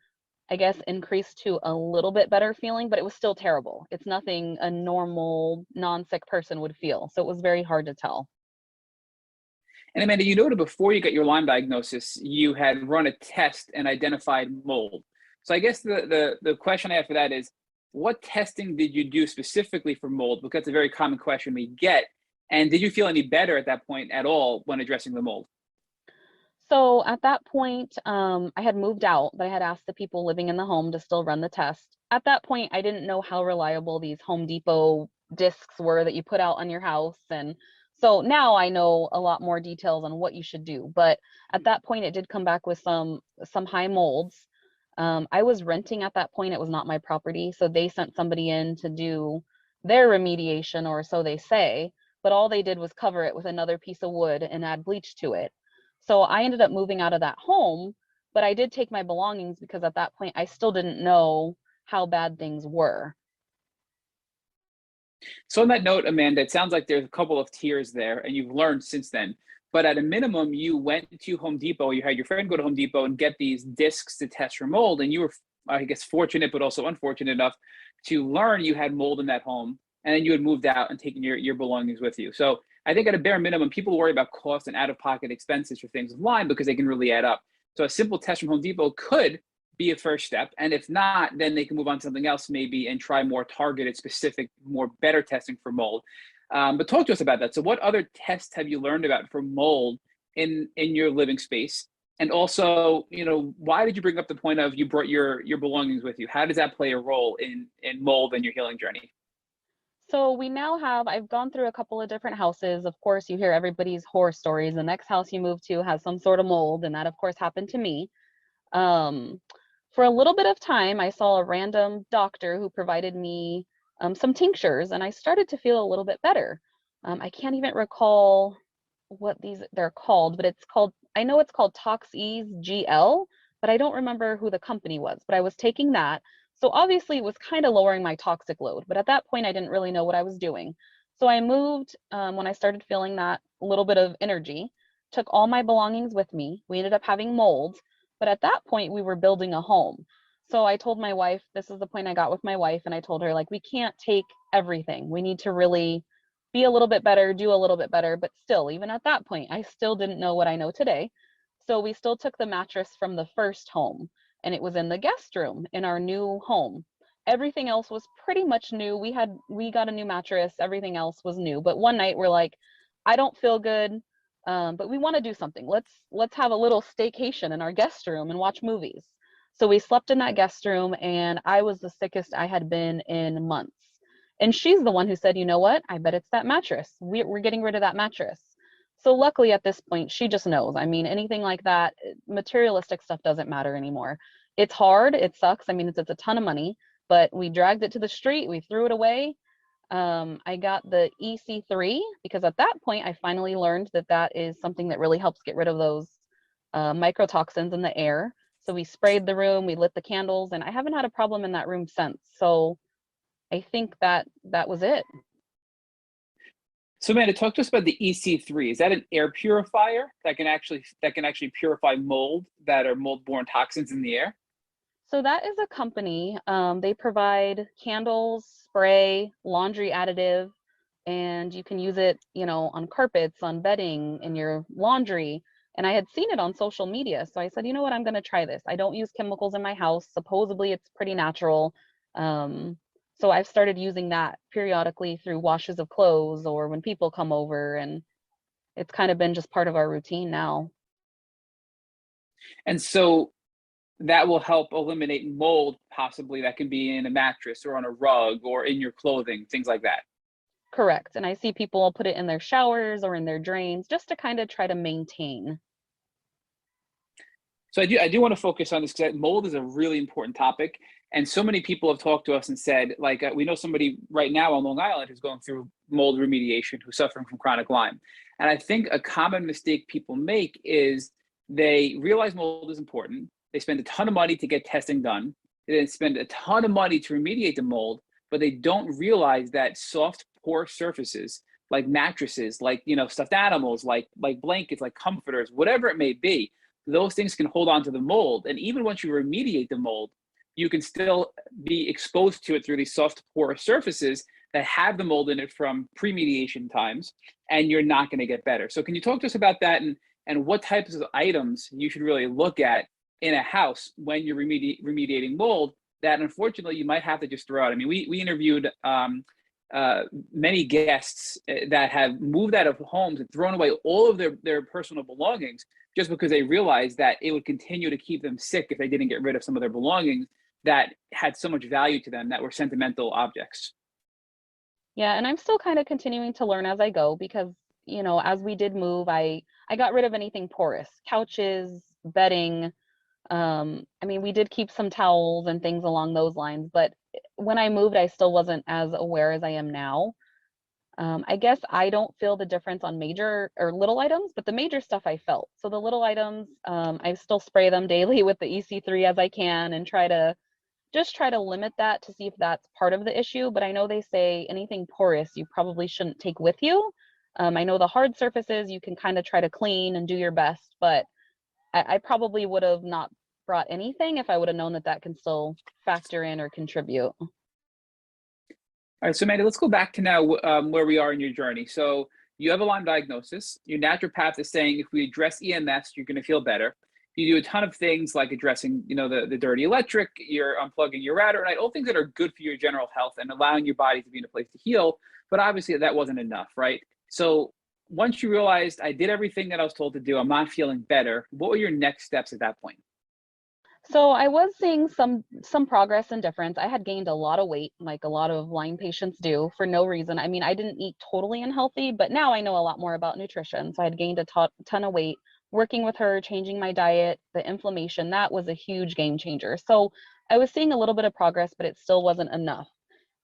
I guess, increased to a little bit better feeling, but it was still terrible. It's nothing a normal non-sick person would feel. So it was very hard to tell. And Amanda, you noted before you got your Lyme diagnosis, you had run a test and identified mold. So I guess the question I have for that is, what testing did you do specifically for mold? Because that's a very common question we get. And did you feel any better at that point at all when addressing the mold? So at that point, I had moved out, but I had asked the people living in the home to still run the test. At that point, I didn't know how reliable these Home Depot discs were that you put out on your house. And so now I know a lot more details on what you should do. But at that point, it did come back with some high molds. I was renting at that point. It was not my property. So they sent somebody in to do their remediation, or so they say. But all they did was cover it with another piece of wood and add bleach to it. So I ended up moving out of that home, but I did take my belongings because at that point I still didn't know how bad things were. So on that note, Amanda, it sounds like there's a couple of tiers there and you've learned since then. But at a minimum, you went to Home Depot, you had your friend go to Home Depot and get these discs to test for mold. And you were, I guess, fortunate, but also unfortunate enough to learn you had mold in that home. And then you had moved out and taken your belongings with you. So I think at a bare minimum, people worry about cost and out-of-pocket expenses for things with Lyme because they can really add up. So a simple test from Home Depot could be a first step. And if not, then they can move on to something else maybe and try more targeted, specific, more better testing for mold. But talk to us about that. So what other tests have you learned about for mold in your living space? And also, why did you bring up the point of you brought your belongings with you? How does that play a role in mold and your healing journey? So we now have, I've gone through a couple of different houses. Of course, you hear everybody's horror stories. The next house you move to has some sort of mold, and that of course happened to me. For a little bit of time, I saw a random doctor who provided me some tinctures, and I started to feel a little bit better. I can't even recall what they're called, but I know it's called Tox-Ease GL, but I don't remember who the company was, but I was taking that. So obviously it was kind of lowering my toxic load, but at that point I didn't really know what I was doing. So I moved when I started feeling that little bit of energy, took all my belongings with me. We ended up having mold, but at that point we were building a home. So I told my wife, this is the point I got with my wife, and I told her, like, we can't take everything. We need to really be a little bit better, do a little bit better, but still, even at that point, I still didn't know what I know today. So we still took the mattress from the first home, and it was in the guest room in our new home. Everything else was pretty much new. We got a new mattress, everything else was new. But one night we're like, I don't feel good, but we want to do something. Let's have a little staycation in our guest room and watch movies. So we slept in that guest room, and I was the sickest I had been in months. And she's the one who said, you know what? I bet it's that mattress. We're getting rid of that mattress. So luckily at this point, she just knows. I mean, anything like that, materialistic stuff doesn't matter anymore. It's hard. It sucks. I mean, it's a ton of money, but we dragged it to the street. We threw it away. I got the EC3 because at that point, I finally learned that that is something that really helps get rid of those microtoxins in the air. So we sprayed the room, we lit the candles, and I haven't had a problem in that room since. So I think that was it. So Amanda, talk to us about the EC3. Is that an air purifier that can actually purify mold that are mold-borne toxins in the air? So that is a company. They provide candles, spray, laundry additive, and you can use it, on carpets, on bedding, in your laundry. And I had seen it on social media. So I said, you know what, I'm going to try this. I don't use chemicals in my house. Supposedly it's pretty natural. So I've started using that periodically through washes of clothes or when people come over, and it's kind of been just part of our routine now. And so that will help eliminate mold, possibly, that can be in a mattress or on a rug or in your clothing, things like that. Correct. And I see people put it in their showers or in their drains just to kind of try to maintain. So I do want to focus on this because mold is a really important topic. And so many people have talked to us and said, like, we know somebody right now on Long Island who's going through mold remediation, who's suffering from chronic Lyme. And I think a common mistake people make is they realize mold is important. They spend a ton of money to get testing done. They then spend a ton of money to remediate the mold, but they don't realize that soft, porous surfaces like mattresses, like, stuffed animals, like blankets, like comforters, whatever it may be, those things can hold on to the mold. And even once you remediate the mold, you can still be exposed to it through these soft, porous surfaces that have the mold in it from pre-mediation times, and you're not going to get better. So can you talk to us about that and what types of items you should really look at in a house when you're remediating mold that unfortunately you might have to just throw out? I mean, we interviewed many guests that have moved out of homes and thrown away all of their personal belongings just because they realized that it would continue to keep them sick if they didn't get rid of some of their belongings that had so much value to them, that were sentimental objects. Yeah, and I'm still kind of continuing to learn as I go because, as we did move, I got rid of anything porous, couches, bedding. I mean, we did keep some towels and things along those lines, but when I moved, I still wasn't as aware as I am now. I guess I don't feel the difference on major or little items, but the major stuff I felt. So the little items, I still spray them daily with the EC3 as I can and try to limit that to see if that's part of the issue. But I know they say anything porous you probably shouldn't take with you. I know the hard surfaces you can kind of try to clean and do your best, but I probably would have not brought anything if I would have known that can still factor in or contribute. All right, so Amanda, let's go back to now where we are in your journey. So you have a Lyme diagnosis. Your naturopath is saying if we address EMS, you're going to feel better. You do a ton of things like addressing, the dirty electric, you're unplugging your router at night, all things that are good for your general health and allowing your body to be in a place to heal. But obviously that wasn't enough, right? So once you realized I did everything that I was told to do, I'm not feeling better, what were your next steps at that point? So I was seeing some progress and difference. I had gained a lot of weight, like a lot of Lyme patients do, for no reason. I mean, I didn't eat totally unhealthy, but now I know a lot more about nutrition. So I had gained a ton of weight, working with her, changing my diet, the inflammation, that was a huge game changer. So I was seeing a little bit of progress, but it still wasn't enough.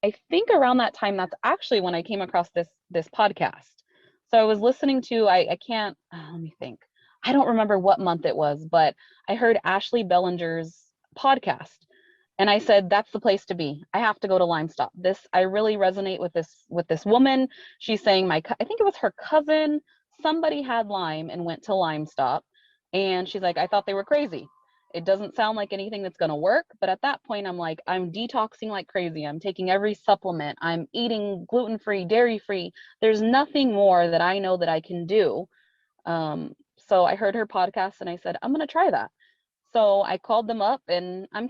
I think around that time, that's actually when I came across this podcast. So I was listening to, I can't, let me think. I don't remember what month it was, but I heard Ashley Bellinger's podcast. And I said, that's the place to be. I have to go to LymeStop. I really resonate with this woman. She's saying I think it was her cousin, somebody had Lyme and went to LymeStop. And she's like, I thought they were crazy. It doesn't sound like anything that's going to work. But at that point, I'm like, I'm detoxing like crazy. I'm taking every supplement. I'm eating gluten-free, dairy-free. There's nothing more that I know that I can do. So I heard her podcast and I said, I'm going to try that. So I called them up, and I'm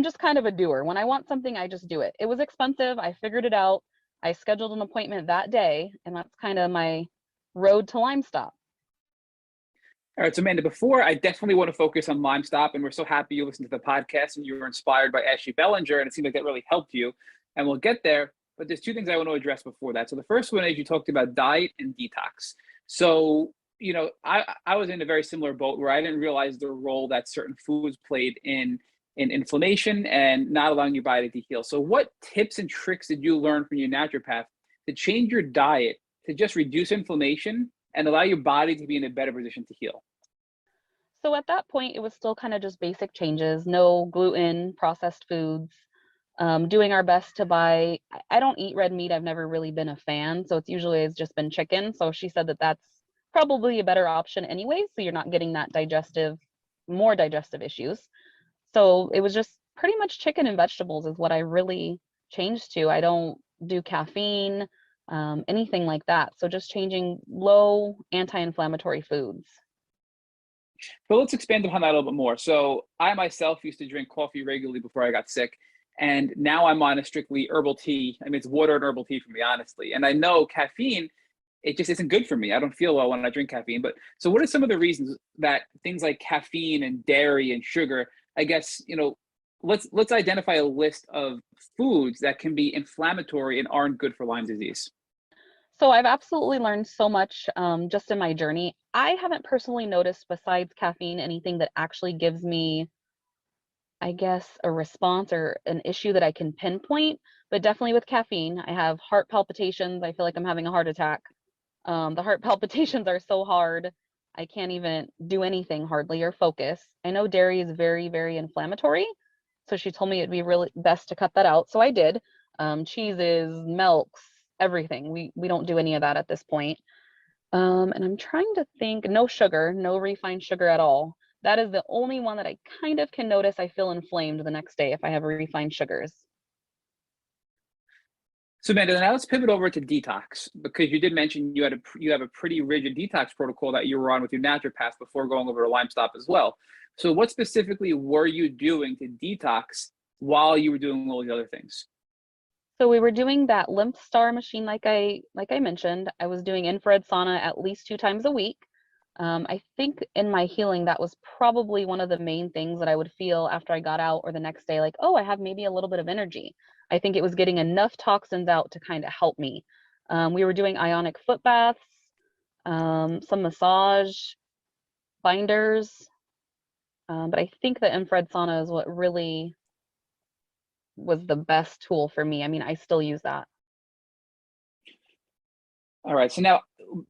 just kind of a doer. When I want something, I just do it. It was expensive. I figured it out. I scheduled an appointment that day, and that's kind of my road to LymeStop. All right, so Amanda, before I definitely want to focus on LymeStop, and we're so happy you listened to the podcast and you were inspired by Ashley Bellinger, and it seemed like that really helped you, and we'll get there. But there's two things I want to address before that. So the first one is you talked about diet and detox. So, you know, I was in a very similar boat where I didn't realize the role that certain foods played in inflammation and not allowing your body to heal. So what tips and tricks did you learn from your naturopath to change your diet to just reduce inflammation and allow your body to be in a better position to heal? So at that point, it was still kind of just basic changes, no gluten, processed foods, doing our best to buy. I don't eat red meat. I've never really been a fan. So it's just been chicken. So she said that that's probably a better option anyway. So you're not getting that more digestive issues. So it was just pretty much chicken and vegetables is what I really changed to. I don't do caffeine, anything like that. So just changing low anti-inflammatory foods. But let's expand upon that a little bit more. So I myself used to drink coffee regularly before I got sick. And now I'm on a strictly herbal tea. I mean, it's water and herbal tea for me, honestly. And I know caffeine, it just isn't good for me. I don't feel well when I drink caffeine. But so what are some of the reasons that things like caffeine and dairy and sugar, I guess, you know, let's identify a list of foods that can be inflammatory and aren't good for Lyme disease. So I've absolutely learned so much just in my journey. I haven't personally noticed, besides caffeine, anything that actually gives me, I guess, a response or an issue that I can pinpoint. But definitely with caffeine, I have heart palpitations. I feel like I'm having a heart attack. The heart palpitations are so hard. I can't even do anything hardly or focus. I know dairy is very, very inflammatory. So she told me it'd be really best to cut that out. So I did. Cheeses, milks, everything. We don't do any of that at this point. And I'm trying to think, no sugar, no refined sugar at all. That is the only one that I kind of can notice I feel inflamed the next day if I have refined sugars. So Amanda, now let's pivot over to detox, because you did mention you have a pretty rigid detox protocol that you were on with your naturopath before going over to LymeStop as well. So what specifically were you doing to detox while you were doing all these other things? So we were doing that LympStar machine, like I mentioned. I was doing infrared sauna at least 2 times a week. I think in my healing, that was probably one of the main things that I would feel after I got out or the next day, like, oh, I have maybe a little bit of energy. I think it was getting enough toxins out to kind of help me. We were doing ionic foot baths, some massage, binders, but I think the infrared sauna is what really was the best tool for me. I mean, I still use that. All right. So now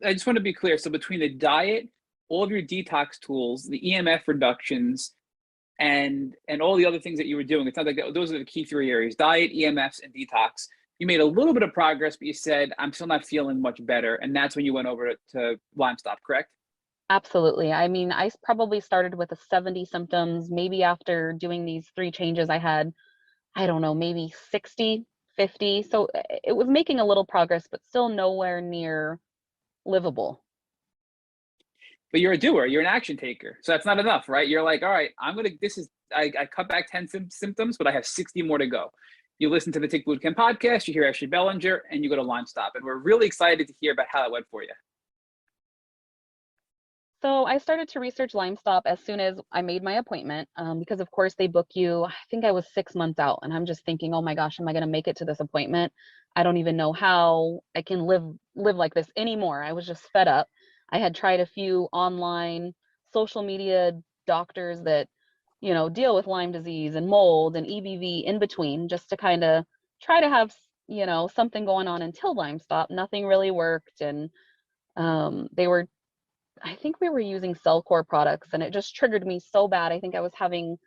I just want to be clear. So between the diet, all of your detox tools, the EMF reductions, and all the other things that you were doing, it sounds like those are the key 3 areas: diet, EMFs, and detox. You made a little bit of progress, but you said, I'm still not feeling much better. And that's when you went over to LymeStop, correct? Absolutely. I mean, I probably started with 70 symptoms. Maybe after doing these 3 changes, I had, I don't know, maybe 60, 50. So it was making a little progress, but still nowhere near livable. But you're a doer, you're an action taker. So that's not enough, right? You're like, all right, I cut back 10 symptoms, but I have 60 more to go. You listen to the Tick Bootcamp podcast, you hear Ashley Bellinger, and you go to LymeStop. And we're really excited to hear about how that went for you. So I started to research LymeStop as soon as I made my appointment, because of course they book you. I think I was 6 months out, and I'm just thinking, oh my gosh, am I going to make it to this appointment? I don't even know how I can live like this anymore. I was just fed up. I had tried a few online social media doctors that, you know, deal with Lyme disease and mold and EBV in between, just to kind of try to have, you know, something going on until LymeStop. Nothing really worked. And I think we were using cell core products, and it just triggered me so bad. I think I was having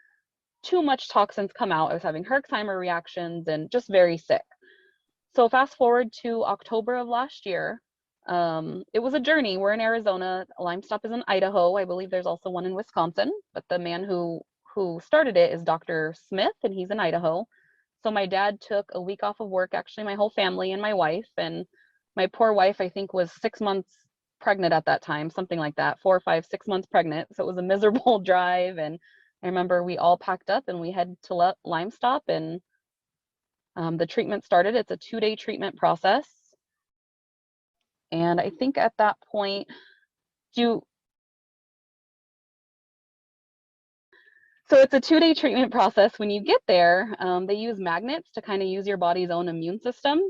too much toxins come out. I was having Herxheimer reactions and just very sick. So fast forward to October of last year. It was a journey. We're in Arizona. LymeStop is in Idaho. I believe there's also one in Wisconsin, but the man who started it is Dr. Smith, and he's in Idaho. So my dad took a week off of work, actually my whole family and my wife, and my poor wife, I think, was 6 months pregnant at that time, something like that, 4 or 5, 6 months pregnant. So it was a miserable drive. And I remember we all packed up and we headed to LymeStop, and the treatment started. It's a 2-day treatment process. And I think at that point, so it's a 2-day treatment process. When you get there, they use magnets to kind of use your body's own immune system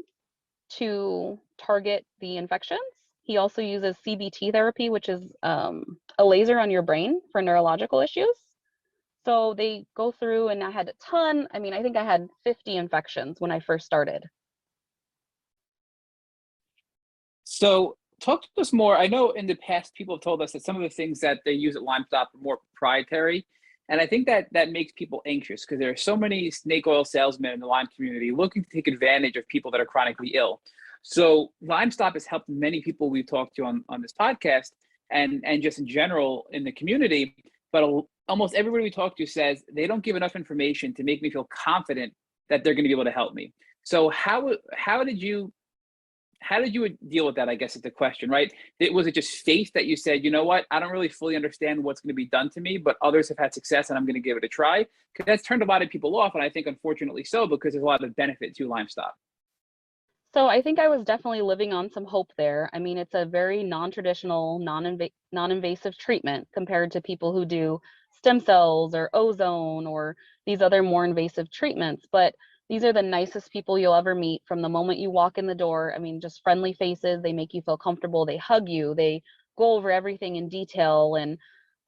to target the infections. He also uses CBT therapy, which is a laser on your brain for neurological issues. So they go through, and I had a ton. I mean, I think I had 50 infections when I first started. So talk to us more. I know in the past people have told us that some of the things that they use at LymeStop are more proprietary. And I think that makes people anxious, because there are so many snake oil salesmen in the Lyme community looking to take advantage of people that are chronically ill. So LymeStop has helped many people we've talked to on this podcast and just in general in the community. But almost everybody we talk to says they don't give enough information to make me feel confident that they're going to be able to help me. So how did you deal with that, I guess is the question, right? Was it just faith that you said, you know what, I don't really fully understand what's going to be done to me, but others have had success and I'm going to give it a try? Because that's turned a lot of people off, and I think unfortunately so, because there's a lot of benefit to LymeStop. So I think I was definitely living on some hope there. I mean, it's a very non-traditional, non-invasive treatment compared to people who do stem cells or ozone or these other more invasive treatments. But these are the nicest people you'll ever meet from the moment you walk in the door. I mean, just friendly faces. They make you feel comfortable. They hug you. They go over everything in detail. And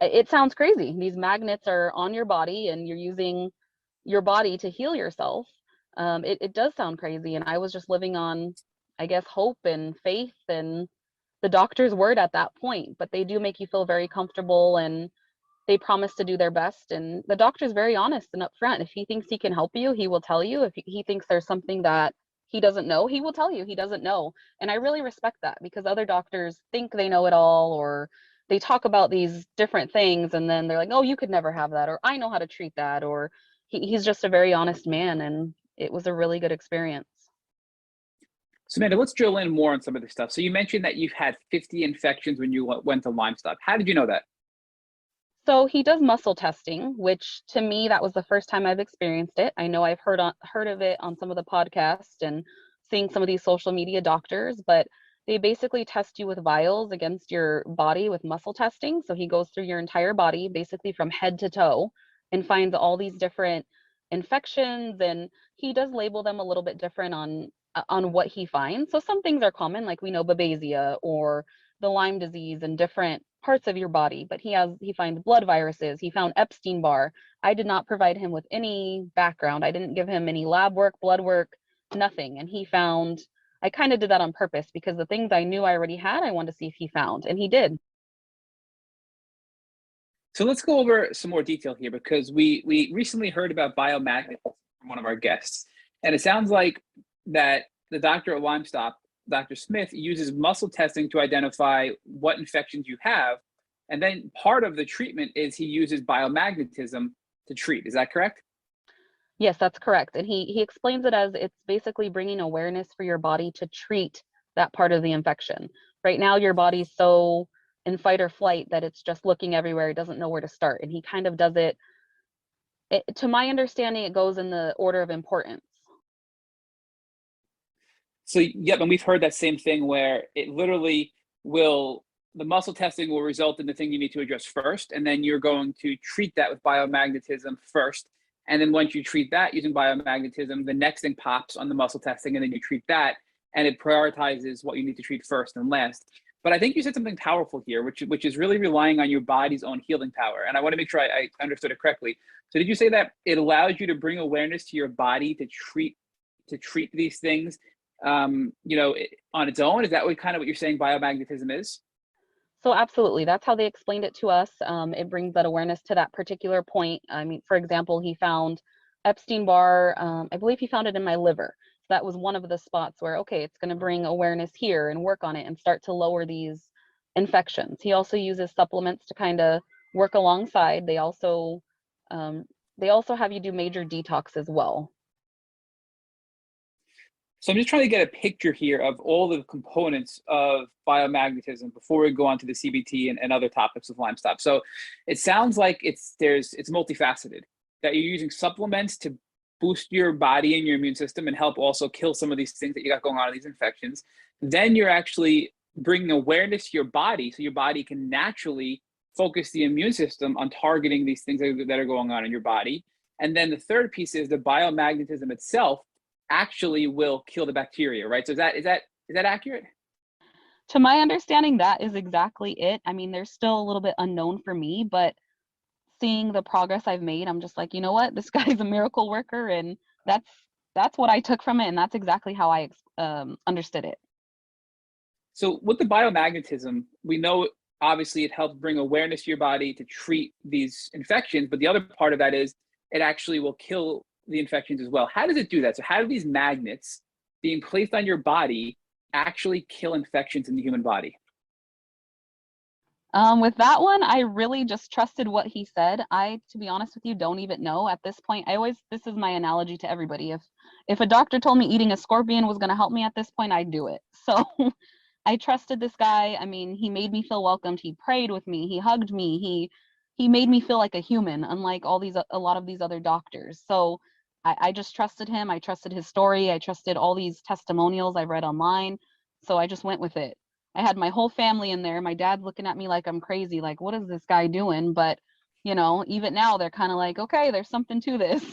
it sounds crazy. These magnets are on your body, and you're using your body to heal yourself. It does sound crazy. And I was just living on, I guess, hope and faith and the doctor's word at that point. But they do make you feel very comfortable, and they promise to do their best. And the doctor's very honest and upfront. If he thinks he can help you, he will tell you. If he thinks there's something that he doesn't know, he will tell you he doesn't know. And I really respect that, because other doctors think they know it all, or they talk about these different things and then they're like, oh, you could never have that, or I know how to treat that, or he's just a very honest man. And it was a really good experience. So Amanda, let's drill in more on some of this stuff. So you mentioned that you've had 50 infections when you went to LymeStop. How did you know that? So he does muscle testing, which to me, that was the first time I've experienced it. I know I've heard of it on some of the podcasts and seeing some of these social media doctors, but they basically test you with vials against your body with muscle testing. So he goes through your entire body, basically from head to toe, and finds all these different infections, and he does label them a little bit different on what he finds. So some things are common, like we know Babesia or the Lyme disease in different parts of your body, but he finds blood viruses. He found Epstein-Barr. I did not provide him with any background. I didn't give him any lab work, blood work, nothing. And he found, I kind of did that on purpose, because the things I knew I already had, I wanted to see if he found, and he did. So let's go over some more detail here, because we recently heard about Biomagnetism from one of our guests. And it sounds like that the doctor at LymeStop, Dr. Smith, uses muscle testing to identify what infections you have. And then part of the treatment is he uses biomagnetism to treat. Is that correct? Yes, that's correct. And he explains it as it's basically bringing awareness for your body to treat that part of the infection. Right now, your body's so in fight or flight that it's just looking everywhere. It doesn't know where to start. And he kind of does it, to my understanding, it goes in the order of importance. So, yep, and we've heard that same thing where it literally the muscle testing will result in the thing you need to address first, and then you're going to treat that with biomagnetism first. And then once you treat that using biomagnetism, the next thing pops on the muscle testing, and then you treat that, and it prioritizes what you need to treat first and last. But I think you said something powerful here, which is really relying on your body's own healing power. And I want to make sure I understood it correctly. So did you say that it allows you to bring awareness to your body to treat these things, on its own? Is that what you're saying biomagnetism is? So absolutely, that's how they explained it to us. It brings that awareness to that particular point. I mean, for example, he found Epstein-Barr, I believe he found it in my liver. So that was one of the spots where, okay, it's going to bring awareness here and work on it and start to lower these infections. He also uses supplements to kind of work alongside. They also have you do major detox as well. So I'm just trying to get a picture here of all the components of biomagnetism before we go on to the CBT and other topics of LymeStop. So it sounds like it's multifaceted, that you're using supplements to boost your body and your immune system and help also kill some of these things that you got going on in these infections. Then you're actually bringing awareness to your body so your body can naturally focus the immune system on targeting these things that are going on in your body. And then the third piece is the biomagnetism itself actually will kill the bacteria, right? So is that accurate? To my understanding, that is exactly it. I mean, there's still a little bit unknown for me, but seeing the progress I've made, I'm just like, you know what, this guy's a miracle worker, and that's what I took from it, and that's exactly how I understood it. So with the biomagnetism, we know obviously it helps bring awareness to your body to treat these infections, but the other part of that is it actually will kill the infections as well. How does it do that? So how do these magnets being placed on your body actually kill infections in the human body? With that one, I really just trusted what he said. I, to be honest with you, don't even know at this point. This is my analogy to everybody. If a doctor told me eating a scorpion was going to help me at this point, I'd do it. So I trusted this guy. I mean, he made me feel welcomed. He prayed with me. He hugged me. He made me feel like a human, unlike a lot of these other doctors. So I just trusted him. I trusted his story. I trusted all these testimonials I read online. So I just went with it. I had my whole family in there. My dad's looking at me like I'm crazy, like, what is this guy doing? But, even now they're kind of like, okay, there's something to this.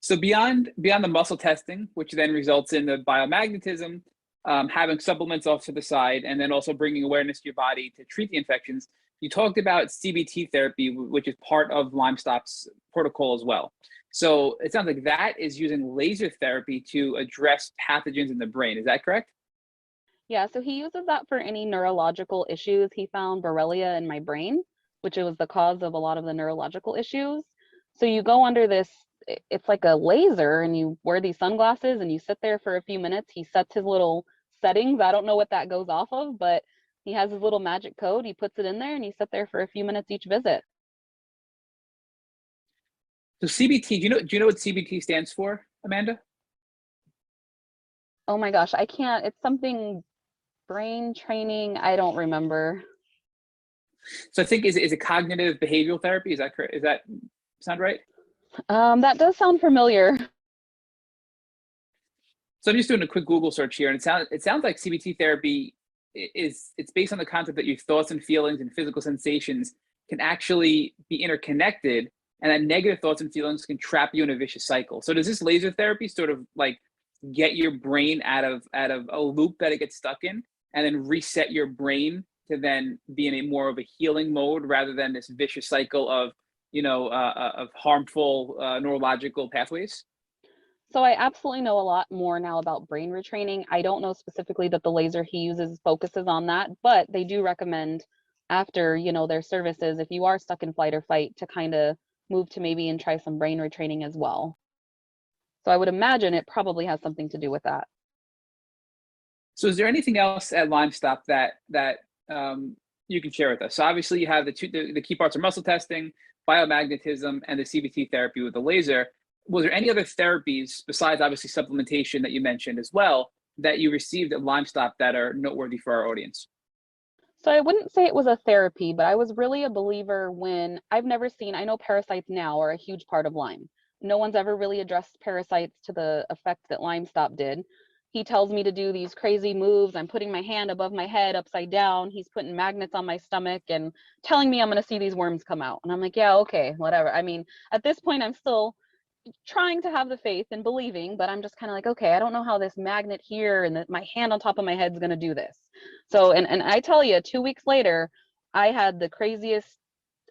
So beyond the muscle testing, which then results in the biomagnetism, having supplements off to the side, and then also bringing awareness to your body to treat the infections, you talked about CBT therapy, which is part of LymeStop's protocol as well. So it sounds like that is using laser therapy to address pathogens in the brain. Is that correct? Yeah, so he uses that for any neurological issues. He found Borrelia in my brain, which was the cause of a lot of the neurological issues. So you go under this, it's like a laser, and you wear these sunglasses and you sit there for a few minutes. He sets his little settings. I don't know what that goes off of, but he has his little magic code. He puts it in there and you sit there for a few minutes each visit. So CBT, do you know what CBT stands for, Amanda? Oh my gosh, I can't. It's something brain training. I don't remember. So I think is it cognitive behavioral therapy? Is that correct? Is that sound right? That does sound familiar. So I'm just doing a quick Google search here, and it sounds like CBT therapy it's based on the concept that your thoughts and feelings and physical sensations can actually be interconnected, and that negative thoughts and feelings can trap you in a vicious cycle. So does this laser therapy sort of like get your brain out of a loop that it gets stuck in, and then reset your brain to then be in a more of a healing mode rather than this vicious cycle of of harmful neurological pathways? So I absolutely know a lot more now about brain retraining. I don't know specifically that the laser he uses focuses on that, but they do recommend after, their services, if you are stuck in flight or fight, to kind of move to maybe and try some brain retraining as well. So I would imagine it probably has something to do with that. So is there anything else at LymeStop that you can share with us? So obviously you have the key parts are muscle testing, biomagnetism, and the CBT therapy with the laser. Was there any other therapies besides obviously supplementation that you mentioned as well that you received at LymeStop that are noteworthy for our audience? So I wouldn't say it was a therapy, but I was really a believer when I know parasites now are a huge part of Lyme. No one's ever really addressed parasites to the effect that LymeStop did. He tells me to do these crazy moves. I'm putting my hand above my head upside down. He's putting magnets on my stomach and telling me I'm going to see these worms come out. And I'm like, yeah, okay, whatever. I mean, at this point, I'm still trying to have the faith and believing, but I'm just kind of like, okay, I don't know how this magnet here and my hand on top of my head is going to do this. So, and I tell you, 2 weeks later, I had the craziest,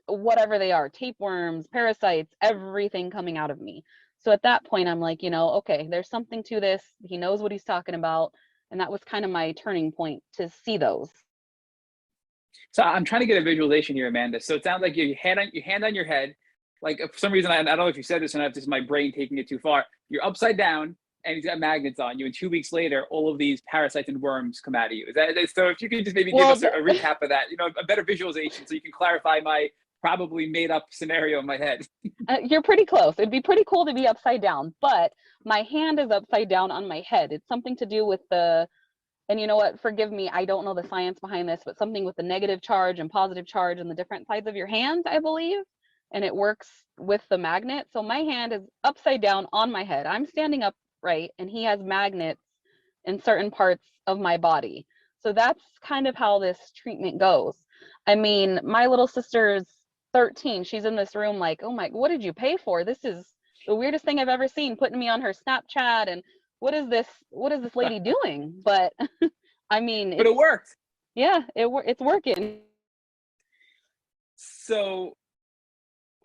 whatever they are, tapeworms, parasites, everything coming out of me. So at that point, I'm like, okay, there's something to this. He knows what he's talking about. And that was kind of my turning point to see those. So I'm trying to get a visualization here, Amanda. So it sounds like your hand on your head. Like for some reason, I don't know if you said this or not, if this is my brain taking it too far. You're upside down and he's got magnets on you. And 2 weeks later, all of these parasites and worms come out of you. Is that so? If you could just maybe give us a recap of that, a better visualization so you can clarify my probably made up scenario in my head. You're pretty close. It'd be pretty cool to be upside down, but my hand is upside down on my head. It's something to do with and you know what, forgive me, I don't know the science behind this, but something with the negative charge and positive charge and the different sides of your hand, I believe. And it works with the magnet. So my hand is upside down on my head. I'm standing upright and he has magnets in certain parts of my body. So that's kind of how this treatment goes. I mean, my little sister's 13. She's in this room like, oh my, what did you pay for? This is the weirdest thing I've ever seen, putting me on her Snapchat and what is this lady doing? But I mean, but it worked. Yeah, it's working. So,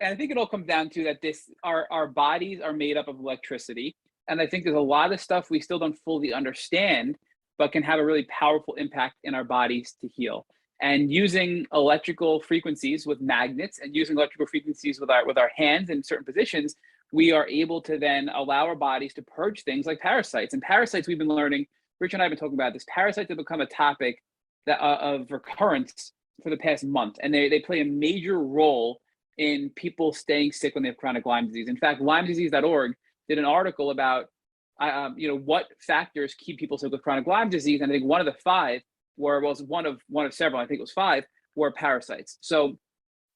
and I think it all comes down to that our bodies are made up of electricity. And I think there's a lot of stuff we still don't fully understand, but can have a really powerful impact in our bodies to heal. And using electrical frequencies with magnets and using electrical frequencies with our hands in certain positions, we are able to then allow our bodies to purge things like parasites. And parasites, we've been learning, Rich and I have been talking about this, parasites have become a topic of recurrence for the past month. And they play a major role in people staying sick when they have chronic Lyme disease. In fact, LymeDisease.org did an article about what factors keep people sick with chronic Lyme disease. And I think one of the five was one of several, I think it was five, were parasites. So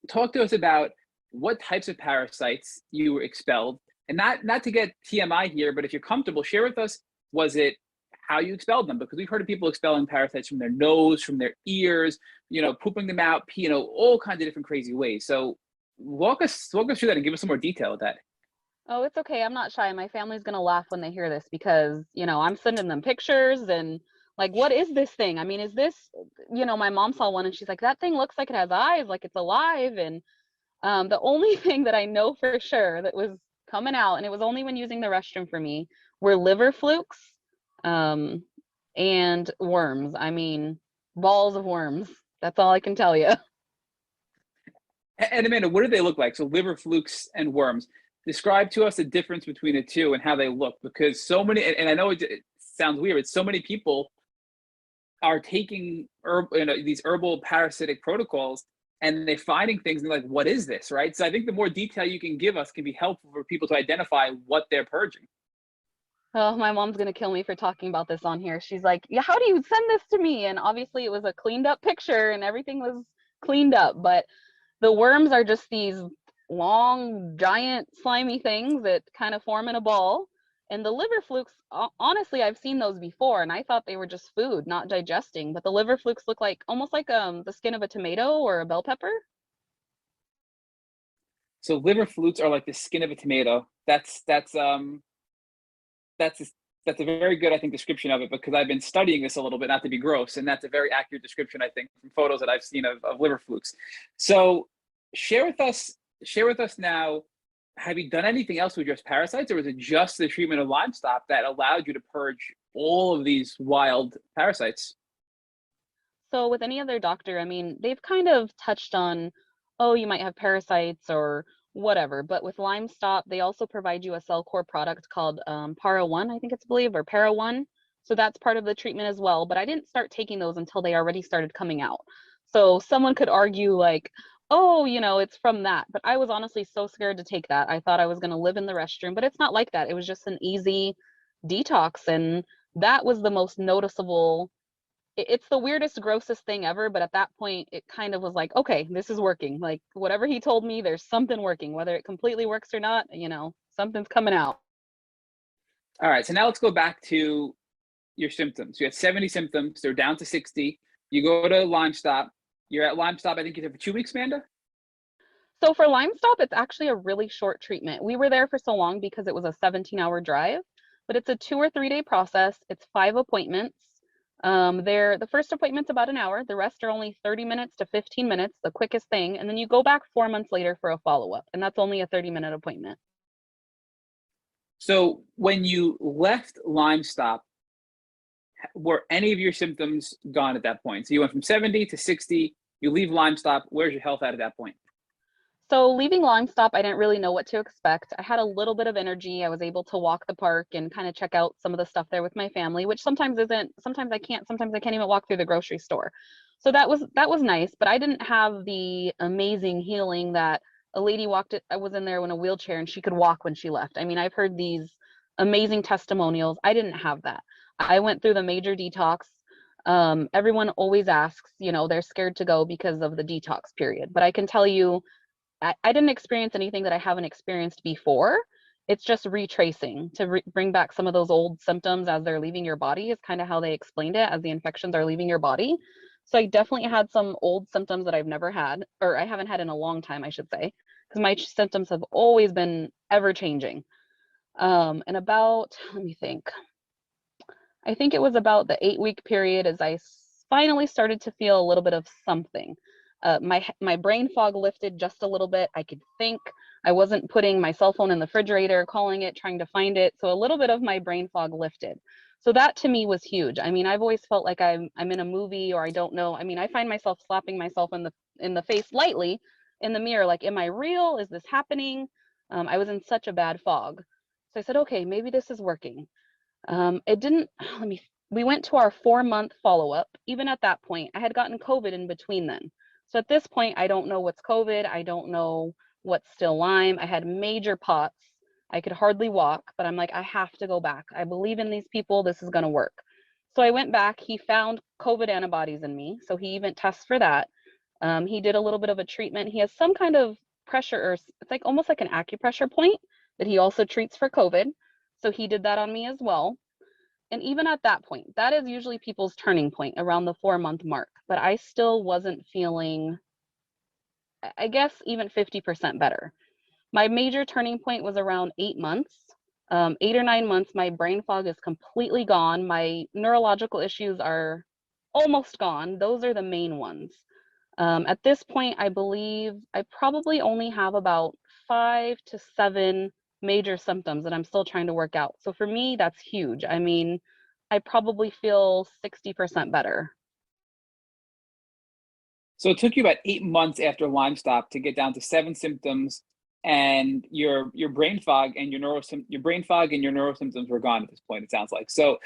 talk to us about what types of parasites you were expelled, and not to get TMI here, but if you're comfortable, share with us, was it how you expelled them? Because we've heard of people expelling parasites from their nose, from their ears, pooping them out, all kinds of different crazy ways. So walk us through that and give us some more detail with that. Oh, it's okay. I'm not shy. My family's going to laugh when they hear this because, I'm sending them pictures and like, what is this thing? I mean, is this, my mom saw one and she's like, that thing looks like it has eyes, like it's alive. And the only thing that I know for sure that was coming out, and it was only when using the restroom for me, were liver flukes and worms. I mean, balls of worms. That's all I can tell you. And Amanda, what do they look like? So liver flukes and worms. Describe to us the difference between the two and how they look, because so many, and I know it sounds weird, but so many people are taking these herbal parasitic protocols and they're finding things and like, what is this, right? So I think the more detail you can give us can be helpful for people to identify what they're purging. Oh, my mom's going to kill me for talking about this on here. She's like, yeah, how do you send this to me? And obviously it was a cleaned up picture and everything was cleaned up. But the worms are just these long, giant, slimy things that kind of form in a ball. And the liver flukes, honestly, I've seen those before and I thought they were just food, not digesting. But the liver flukes look like almost like the skin of a tomato or a bell pepper. So liver flukes are like the skin of a tomato. That's a very good, I think, description of it, because I've been studying this a little bit, not to be gross, and that's a very accurate description, I think, from photos that I've seen of liver flukes. So share with us now, have you done anything else with just parasites, or was it just the treatment of LymeStop that allowed you to purge all of these wild parasites? So with any other doctor, I mean, they've kind of touched on, oh, you might have parasites or whatever. But with LymeStop, they also provide you a cell core product called Para-1, I think it's believed, or Para-1. So that's part of the treatment as well. But I didn't start taking those until they already started coming out. So someone could argue like, oh, it's from that. But I was honestly so scared to take that. I thought I was going to live in the restroom, but it's not like that. It was just an easy detox. And that was the most noticeable. It's the weirdest, grossest thing ever. But at that point, it kind of was like, okay, this is working. Like whatever he told me, there's something working, whether it completely works or not, something's coming out. All right. So now let's go back to your symptoms. You had 70 symptoms. They're down to 60. You go to LymeStop. You're at LymeStop, I think you said for 2 weeks, Amanda? So for LymeStop, it's actually a really short treatment. We were there for so long because it was a 17-hour drive, but it's a 2 or 3 day process. It's 5 appointments. The first appointment's about an hour. The rest are only 30 minutes to 15 minutes, the quickest thing. And then you go back 4 months later for a follow-up, and that's only a 30-minute appointment. So when you left LymeStop, were any of your symptoms gone at that point? So you went from 70 to 60, you leave LymeStop, where's your health at that point? So leaving LymeStop, I didn't really know what to expect. I had a little bit of energy. I was able to walk the park and kind of check out some of the stuff there with my family, which sometimes I can't even walk through the grocery store. So that was nice, but I didn't have the amazing healing that a lady I was in there in a wheelchair and she could walk when she left. I mean, I've heard these amazing testimonials. I didn't have that. I went through the major detox. Everyone always asks, they're scared to go because of the detox period, but I can tell you, I didn't experience anything that I haven't experienced before. It's just retracing to bring back some of those old symptoms as they're leaving your body is kind of how they explained it, as the infections are leaving your body. So I definitely had some old symptoms that I've never had, or I haven't had in a long time, I should say, because my symptoms have always been ever changing. And let me think. I think it was about the 8-week period as I finally started to feel a little bit of something. My brain fog lifted just a little bit. I could think. I wasn't putting my cell phone in the refrigerator, calling it, trying to find it. So a little bit of my brain fog lifted. So that to me was huge. I mean, I've always felt like I'm in a movie, or I don't know. I mean, I find myself slapping myself in the face lightly in the mirror, like, am I real? Is this happening? I was in such a bad fog. So I said, okay, maybe this is working. It didn't, we went to our 4-month follow-up. Even at that point, I had gotten COVID in between then. So at this point, I don't know what's COVID. I don't know what's still Lyme. I had major POTS. I could hardly walk, but I'm like, I have to go back. I believe in these people. This is going to work. So I went back. He found COVID antibodies in me. So he even tests for that. He did a little bit of a treatment. He has some kind of pressure, or it's like almost like an acupressure point that he also treats for COVID. So he did that on me as well. And even at that point, that is usually people's turning point around the 4-month mark, but I still wasn't feeling, I guess, even 50% better. My major turning point was around 8 months. 8 or 9 months, my brain fog is completely gone. My neurological issues are almost gone. Those are the main ones. At this point, I believe I probably only have about 5 to 7 major symptoms that I'm still trying to work out. So for me, that's huge. I mean, I probably feel 60% better. So it took you about 8 months after LymeStop to get down to 7 symptoms, and your brain fog and your neuro symptoms were gone at this point, it sounds like. So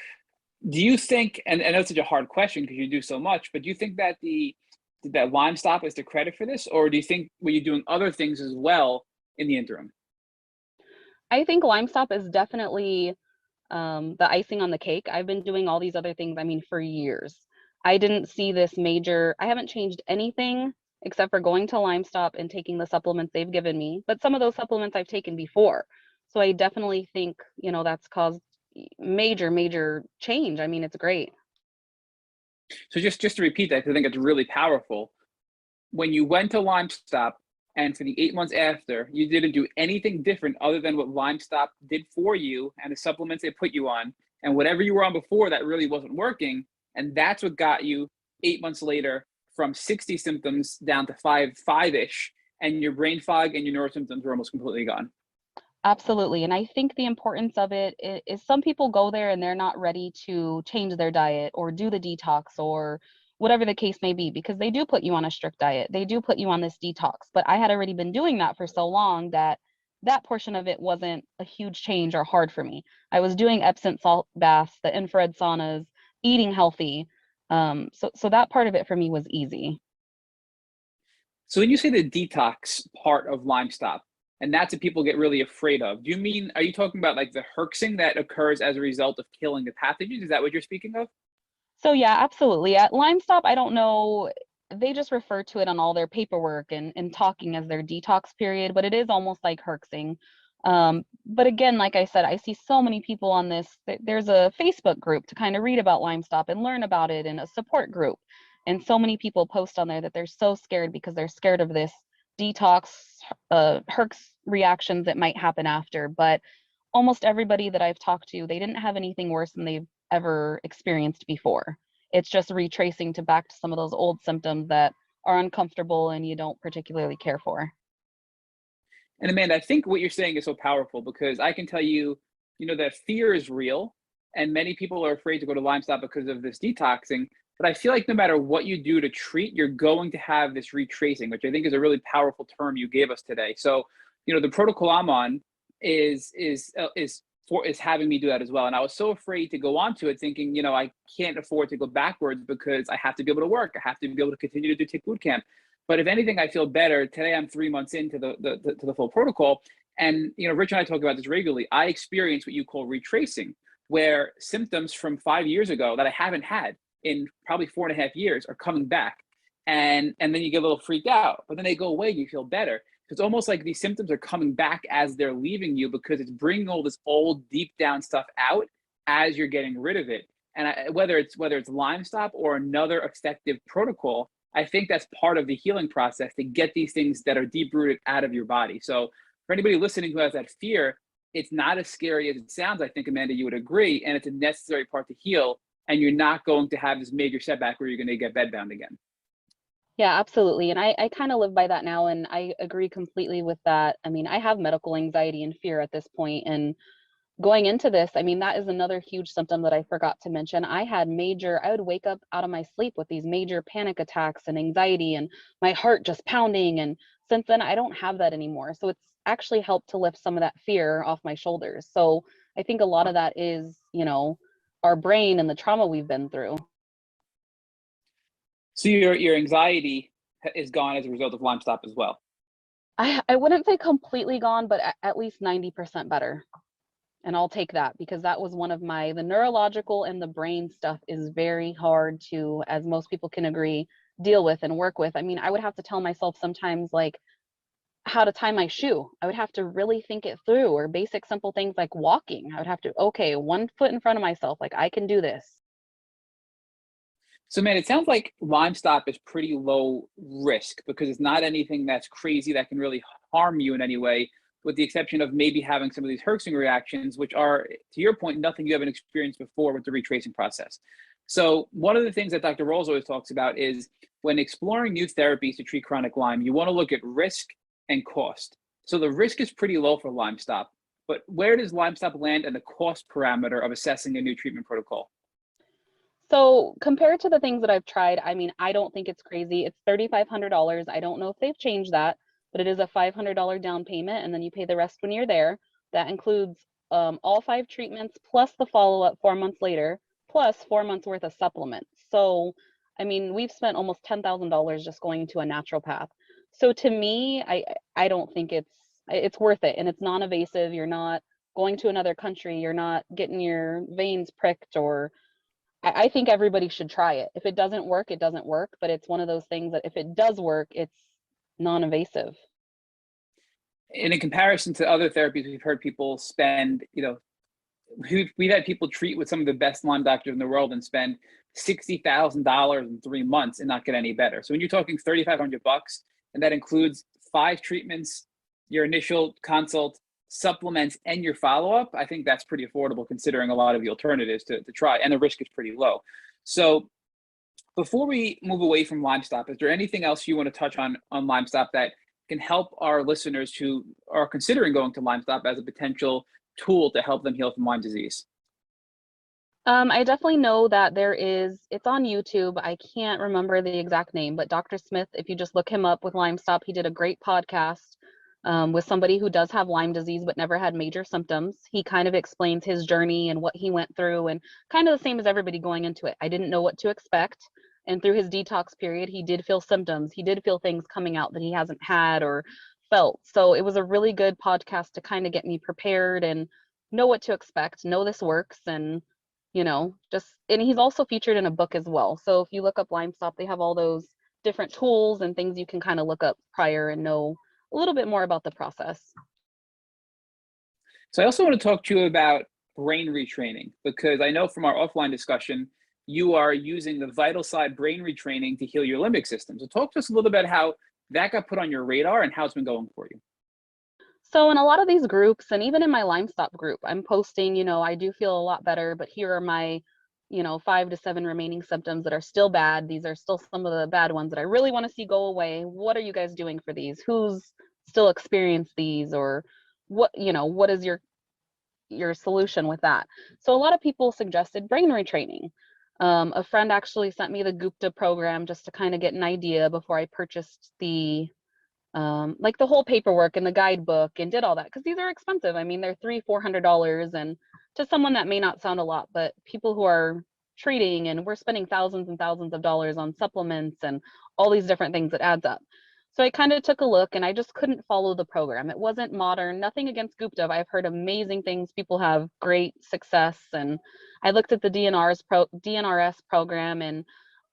do you think, and I know it's such a hard question because you do so much, but do you think that that LymeStop is the credit for this, or do you think were you doing other things as well in the interim? I think LymeStop is definitely the icing on the cake. I've been doing all these other things, I mean, for years. I didn't see this major, I haven't changed anything except for going to LymeStop and taking the supplements they've given me. But some of those supplements I've taken before. So I definitely think, that's caused major change. I mean, it's great. So just to repeat that, 'cause I think it's really powerful. When you went to LymeStop, and for the 8 months after, you didn't do anything different other than what LymeStop did for you and the supplements they put you on, and whatever you were on before that really wasn't working. And that's what got you 8 months later from 60 symptoms down to five-ish, and your brain fog and your neuro symptoms were almost completely gone. Absolutely. And I think the importance of it is some people go there and they're not ready to change their diet or do the detox or whatever the case may be, because they do put you on a strict diet. They do put you on this detox. But I had already been doing that for so long that that portion of it wasn't a huge change or hard for me. I was doing Epsom salt baths, the infrared saunas, eating healthy. So that part of it for me was easy. So when you say the detox part of LymeStop, and that's what people get really afraid of, are you talking about like the herxing that occurs as a result of killing the pathogens? Is that what you're speaking of? So yeah, absolutely. At LymeStop, I don't know, they just refer to it on all their paperwork and talking as their detox period, but it is almost like herxing. But again, like I said, I see so many people on this. There's a Facebook group to kind of read about LymeStop and learn about it, and a support group. And so many people post on there that they're so scared because they're scared of this detox, Herx reactions that might happen after. But almost everybody that I've talked to, they didn't have anything worse than they've ever experienced before. It's just retracing to back to some of those old symptoms that are uncomfortable and you don't particularly care for. And Amanda, I think what you're saying is so powerful, because I can tell you, that fear is real, and many people are afraid to go to LymeStop because of this detoxing. But I feel like no matter what you do to treat, you're going to have this retracing, which I think is a really powerful term you gave us today. So, the protocol I'm on is having me do that as well. And I was so afraid to go onto it, thinking, I can't afford to go backwards because I have to be able to work. I have to be able to continue to do Tick Boot Camp. But if anything, I feel better. Today, I'm 3 months into the full protocol. And, Rich and I talk about this regularly. I experience what you call retracing, where symptoms from 5 years ago that I haven't had in probably 4.5 years are coming back. And then you get a little freaked out, but then they go away and you feel better. So it's almost like these symptoms are coming back as they're leaving you, because it's bringing all this old deep down stuff out as you're getting rid of it. And whether it's LymeStop or another effective protocol, I think that's part of the healing process, to get these things that are deep rooted out of your body. So for anybody listening who has that fear, it's not as scary as it sounds. I think, Amanda, you would agree, and it's a necessary part to heal. And you're not going to have this major setback where you're going to get bedbound again. Yeah, absolutely. And I kind of live by that now, and I agree completely with that. I mean, I have medical anxiety and fear at this point, and going into this, I mean, that is another huge symptom that I forgot to mention. I would wake up out of my sleep with these major panic attacks and anxiety and my heart just pounding. And since then, I don't have that anymore. So it's actually helped to lift some of that fear off my shoulders. So I think a lot of that is, our brain and the trauma we've been through. So your anxiety is gone as a result of LymeStop as well. I wouldn't say completely gone, but at least 90% better. And I'll take that, because that was one of the neurological and the brain stuff is very hard to, as most people can agree, deal with and work with. I mean, I would have to tell myself sometimes, like, how to tie my shoe. I would have to really think it through, or basic simple things like walking. I would have to, okay, 1 foot in front of myself, like, I can do this. So, man, it sounds like LymeStop is pretty low risk, because it's not anything that's crazy that can really harm you in any way, with the exception of maybe having some of these herxing reactions, which are, to your point, nothing you haven't experienced before with the retracing process. So one of the things that Dr. Rolls always talks about is, when exploring new therapies to treat chronic Lyme, you want to look at risk and cost. So the risk is pretty low for LymeStop, but where does LymeStop land in the cost parameter of assessing a new treatment protocol? So compared to the things that I've tried, I mean, I don't think it's crazy. It's $3,500. I don't know if they've changed that, but it is a $500 down payment, and then you pay the rest when you're there. That includes all 5 treatments plus the follow-up 4 months later, plus 4 months worth of supplements. So, I mean, we've spent almost $10,000 just going to a naturopath. So to me, I don't think it's worth it, and it's non-invasive. You're not going to another country. You're not getting your veins pricked, or I think everybody should try it. If it doesn't work, it doesn't work, but it's one of those things that if it does work, it's non-invasive. And in comparison to other therapies, we've heard people spend, we've had people treat with some of the best Lyme doctors in the world and spend $60,000 in 3 months and not get any better. So when you're talking $3,500, and that includes 5 treatments, your initial consult, supplements, and your follow-up, I think that's pretty affordable considering a lot of the alternatives to try, and the risk is pretty low. So before we move away from LymeStop, is there anything else you want to touch on LymeStop that can help our listeners who are considering going to LymeStop as a potential tool to help them heal from Lyme disease? I definitely know that it's on YouTube. I can't remember the exact name, but Dr. Smith, if you just look him up with LymeStop, he did a great podcast with somebody who does have Lyme disease but never had major symptoms. He kind of explains his journey and what he went through, and kind of the same as everybody going into it. I didn't know what to expect. And through his detox period, he did feel symptoms. He did feel things coming out that he hasn't had or felt. So it was a really good podcast to kind of get me prepared and know what to expect, know this works, and and he's also featured in a book as well. So if you look up LymeStop, they have all those different tools and things you can kind of look up prior and know a little bit more about the process. So I also want to talk to you about brain retraining, because I know from our offline discussion, you are using the vital side brain retraining to heal your limbic system. So talk to us a little bit about how that got put on your radar and how it's been going for you? So in a lot of these groups, and even in my LymeStop group, I'm posting, I do feel a lot better, but here are my, 5 to 7 remaining symptoms that are still bad. These are still some of the bad ones that I really want to see go away. What are you guys doing for these? Who's still experienced these? Or what is your solution with that? So a lot of people suggested brain retraining. A friend actually sent me the Gupta program just to kind of get an idea before I purchased the like the whole paperwork and the guidebook and did all that, because these are expensive. I mean, they're $300-400, and to someone that may not sound a lot, but people who are treating, and we're spending thousands and thousands of dollars on supplements and all these different things, it adds up. So I kind of took a look, and I just couldn't follow the program. It wasn't modern. Nothing against Gupta. I've heard amazing things. People have great success, and I looked at the DNRS program, and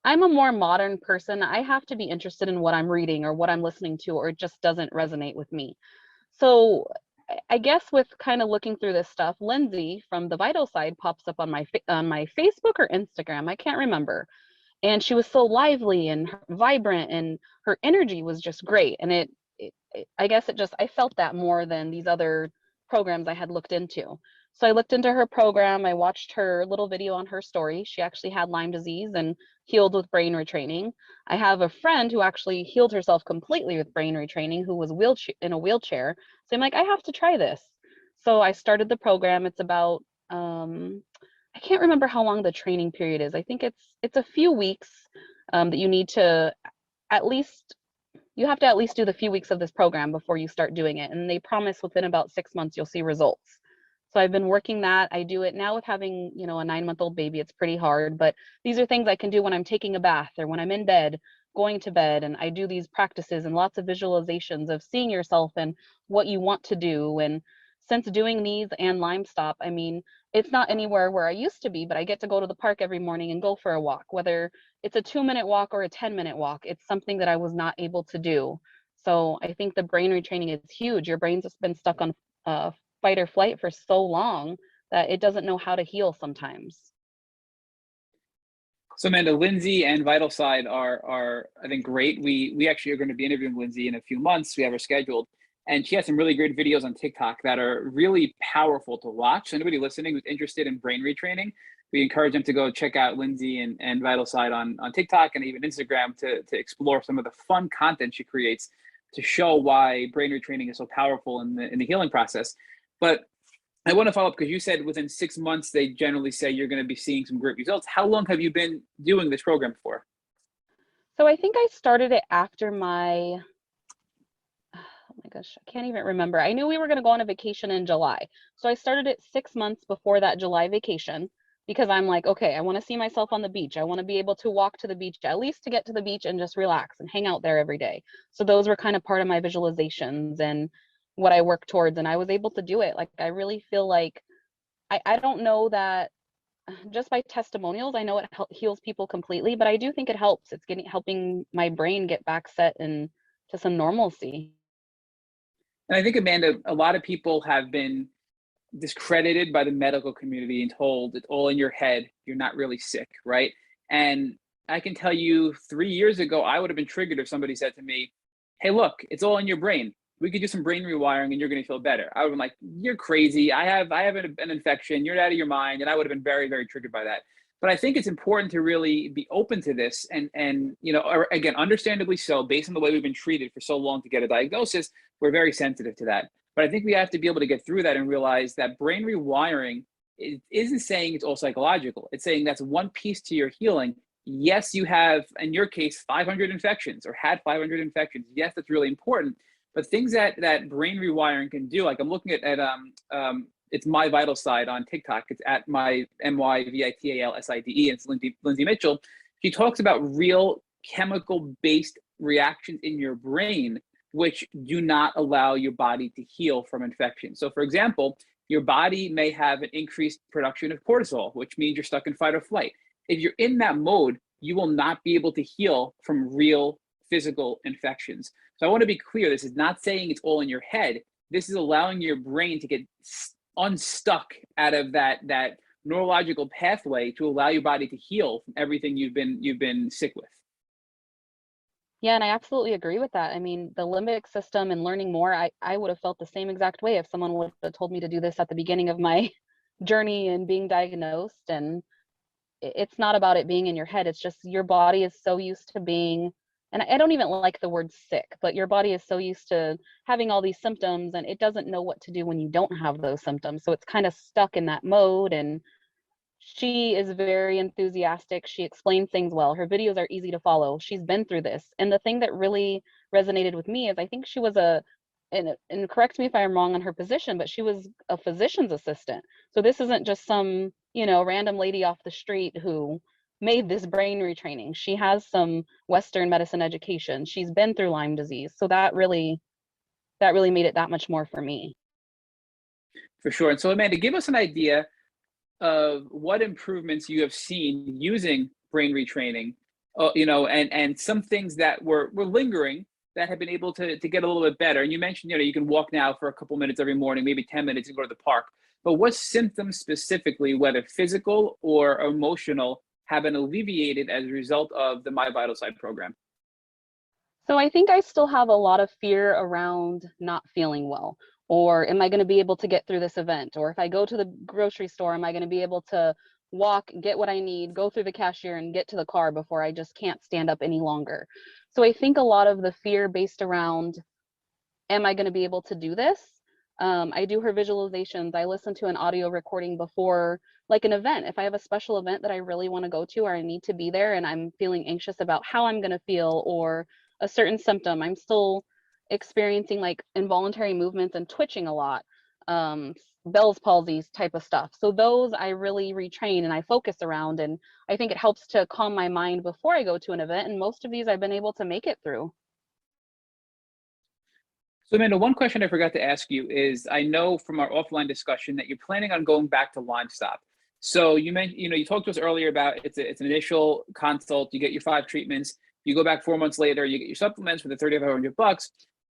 I'm a more modern person. I have to be interested in what I'm reading or what I'm listening to, or it just doesn't resonate with me. So I guess with kind of looking through this stuff, Lindsay from the Vital Side pops up on my Facebook or Instagram. I can't remember. And she was so lively and vibrant, and her energy was just great. And I guess I felt that more than these other programs I had looked into. So I looked into her program. I watched her little video on her story. She actually had Lyme disease and healed with brain retraining. I have a friend who actually healed herself completely with brain retraining, who was in a wheelchair. So I'm like, I have to try this. So I started the program. It's about, I can't remember how long the training period is. I think it's a few weeks that you need to you have to at least do the few weeks of this program before you start doing it. And they promise within about 6 months, you'll see results. So I've been working that. I do it now with having, a 9-month-old baby. It's pretty hard, but these are things I can do when I'm taking a bath or when I'm in bed, going to bed. And I do these practices and lots of visualizations of seeing yourself and what you want to do. And since doing these and LymeStop, I mean, it's not anywhere where I used to be, but I get to go to the park every morning and go for a walk, whether it's a 2-minute walk or a 10-minute walk. It's something that I was not able to do. So I think the brain retraining is huge. Your brain's just been stuck on fight or flight for so long that it doesn't know how to heal sometimes. So Amanda, Lindsay and Vital Side are I think great. We actually are going to be interviewing Lindsay in a few months. We have her scheduled. And she has some really great videos on TikTok that are really powerful to watch. So anybody listening who's interested in brain retraining, we encourage them to go check out Lindsay and Vital Side on TikTok and even Instagram to explore some of the fun content she creates to show why brain retraining is so powerful in the healing process. But I want to follow up because you said within 6 months, they generally say you're going to be seeing some great results. How long have you been doing this program for? So I think I started it after my gosh, I can't even remember. I knew we were going to go on a vacation in July. So I started it 6 months before that July vacation, because I'm like, okay, I want to see myself on the beach. I want to be able to walk to the beach, at least to get to the beach and just relax and hang out there every day. So those were kind of part of my visualizations and what I work towards. And I was able to do it. Like, I really feel like, I don't know that just by testimonials, I know it heals people completely, but I do think it helps. It's helping my brain get back set and to some normalcy. And I think, Amanda, a lot of people have been discredited by the medical community and told it's all in your head. You're not really sick, right? And I can tell you 3 years ago, I would have been triggered if somebody said to me, hey, look, it's all in your brain. We could do some brain rewiring and you're going to feel better. I would have been like, you're crazy. I have an infection. You're out of your mind. And I would have been very, very triggered by that. But I think it's important to really be open to this and again, understandably so, based on the way we've been treated for so long to get a diagnosis, we're very sensitive to that. But I think we have to be able to get through that and realize that brain rewiring isn't saying it's all psychological. It's saying that's one piece to your healing. Yes, you have, in your case, 500 infections or had 500 infections. Yes, that's really important. But things that brain rewiring can do, like I'm looking at it's My Vital Side on TikTok. It's at my MYVITALSIDE, and it's Lindsay Mitchell. She talks about real chemical-based reactions in your brain, which do not allow your body to heal from infection. So for example, your body may have an increased production of cortisol, which means you're stuck in fight or flight. If you're in that mode, you will not be able to heal from real physical infections. So I want to be clear, this is not saying it's all in your head. This is allowing your brain to get unstuck out of that neurological pathway to allow your body to heal from everything you've been sick with. Yeah, and I absolutely agree with that. I mean, the limbic system and learning more, I would have felt the same exact way if someone would have told me to do this at the beginning of my journey and being diagnosed. And it's not about it being in your head. It's just your body is so used to being, and I don't even like the word sick, but your body is so used to having all these symptoms and it doesn't know what to do when you don't have those symptoms. So it's kind of stuck in that mode. And she is very enthusiastic. She explains things well. Her videos are easy to follow. She's been through this. And the thing that really resonated with me is I think she was and correct me if I'm wrong on her position, but she was a physician's assistant. So this isn't just some, random lady off the street who made this brain retraining. She has some Western medicine education. She's been through Lyme disease. So that really made it that much more for me. For sure. And so, Amanda, give us an idea of what improvements you have seen using brain retraining, and some things that were lingering that have been able to get a little bit better. And you mentioned, you can walk now for a couple minutes every morning, maybe 10 minutes and go to the park. But what symptoms specifically, whether physical or emotional, have been alleviated as a result of the My Vital Side program? So I think I still have a lot of fear around not feeling well, or am I going to be able to get through this event? Or if I go to the grocery store, am I going to be able to walk, get what I need, go through the cashier and get to the car before I just can't stand up any longer? So I think a lot of the fear based around, am I going to be able to do this? I do her visualizations. I listen to an audio recording before like an event. If I have a special event that I really want to go to or I need to be there and I'm feeling anxious about how I'm going to feel or a certain symptom, I'm still experiencing like involuntary movements and twitching a lot, Bell's palsy type of stuff. So those I really retrain and I focus around, and I think it helps to calm my mind before I go to an event. And most of these I've been able to make it through. So, Amanda, one question I forgot to ask you is, I know from our offline discussion that you're planning on going back to LymeStop. So you mentioned, you talked to us earlier about it's an initial consult. You get your 5 treatments. You go back 4 months later. You get your supplements for the $3,500.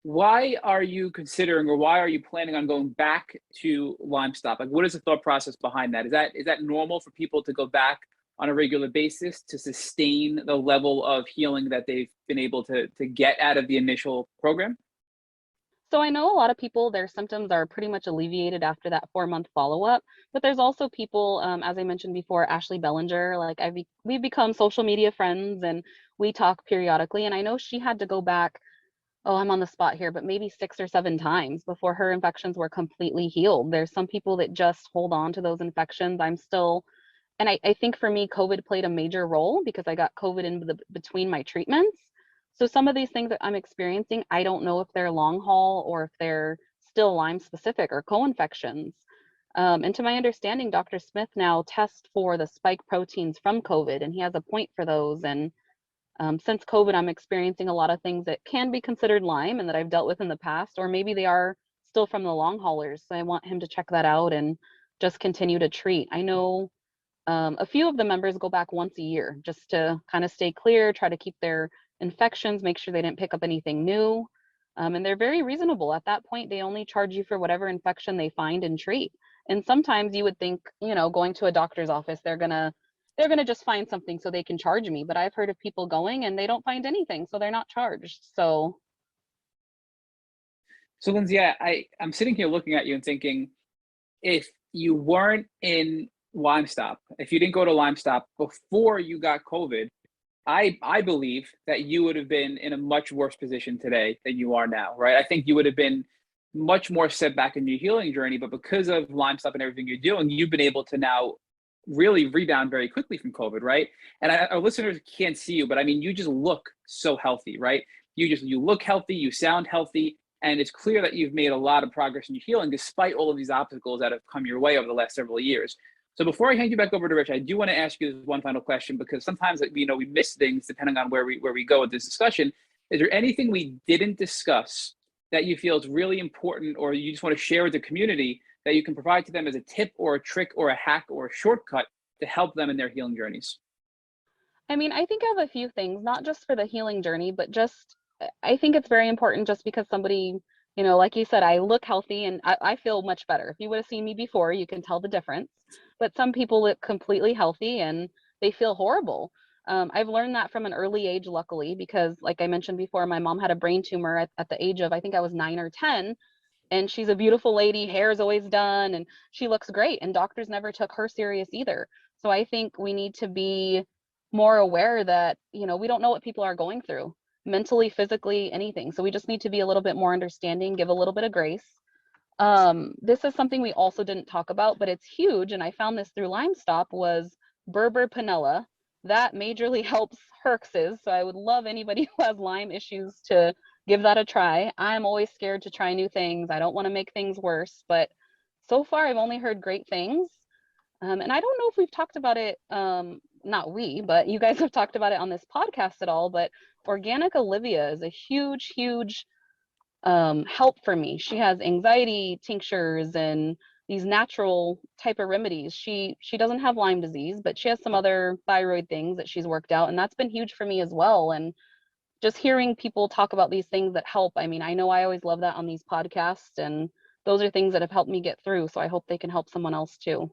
Why are you considering, or why are you planning on going back to LymeStop? Like, what is the thought process behind that? Is that normal for people to go back on a regular basis to sustain the level of healing that they've been able to get out of the initial program? So I know a lot of people, their symptoms are pretty much alleviated after that 4-month follow-up, but there's also people, as I mentioned before, Ashley Bellinger, like we've become social media friends and we talk periodically. And I know she had to go back, oh, I'm on the spot here, but maybe 6 or 7 times before her infections were completely healed. There's some people that just hold on to those infections. And I think for me, COVID played a major role because I got COVID in between my treatments. So some of these things that I'm experiencing, I don't know if they're long haul or if they're still Lyme specific or co-infections. And to my understanding, Dr. Smith now tests for the spike proteins from COVID, and he has a point for those. And since COVID, I'm experiencing a lot of things that can be considered Lyme and that I've dealt with in the past, or maybe they are still from the long haulers. So I want him to check that out and just continue to treat. I know a few of the members go back once a year just to kind of stay clear, try to keep their infections, make sure they didn't pick up anything new. And they're very reasonable. At that point, they only charge you for whatever infection they find and treat. And sometimes you would think, going to a doctor's office, they're gonna just find something so they can charge me. But I've heard of people going and they don't find anything, so they're not charged. So Lindsay, I'm sitting here looking at you and thinking, if you weren't in LymeStop, if you didn't go to LymeStop before you got COVID, I believe that you would have been in a much worse position today than you are now, right? I think you would have been much more set back in your healing journey, but because of LymeStop and everything you're doing, you've been able to now really rebound very quickly from COVID, right? And our listeners can't see you, but I mean, you just look so healthy, right? You look healthy, you sound healthy, and it's clear that you've made a lot of progress in your healing despite all of these obstacles that have come your way over the last several years. So before I hand you back over to Rich, I do want to ask you this one final question, because sometimes we miss things depending on where we go with this discussion. Is there anything we didn't discuss that you feel is really important, or you just want to share with the community that you can provide to them as a tip or a trick or a hack or a shortcut to help them in their healing journeys? I mean, I think I have a few things, not just for the healing journey, but just I think it's very important just because somebody, like you said, I look healthy and I feel much better. If you would have seen me before, you can tell the difference. But some people look completely healthy and they feel horrible. I've learned that from an early age, luckily, because like I mentioned before, my mom had a brain tumor at the age of, I think I was 9 or 10. And she's a beautiful lady, hair is always done, and she looks great. And doctors never took her serious either. So I think we need to be more aware that, you know, we don't know what people are going through mentally, physically, anything. So we just need to be a little bit more understanding, give a little bit of grace. This is something we also didn't talk about, but it's huge. And I found this through LymeStop, was Berber panella. That majorly helps herxes. So I would love anybody who has Lyme issues to give that a try. I'm always scared to try new things. I don't want to make things worse, but so far I've only heard great things. And I don't know if we've talked about it, not we, but you guys have talked about it on this podcast at all, but organic Olivia is a huge, huge help for me. She has anxiety tinctures and these natural type of remedies. She doesn't have Lyme disease, but she has some other thyroid things that she's worked out, and that's been huge for me as well. And just hearing people talk about these things that help. I mean, I know I always love that on these podcasts, and those are things that have helped me get through. So I hope they can help someone else too.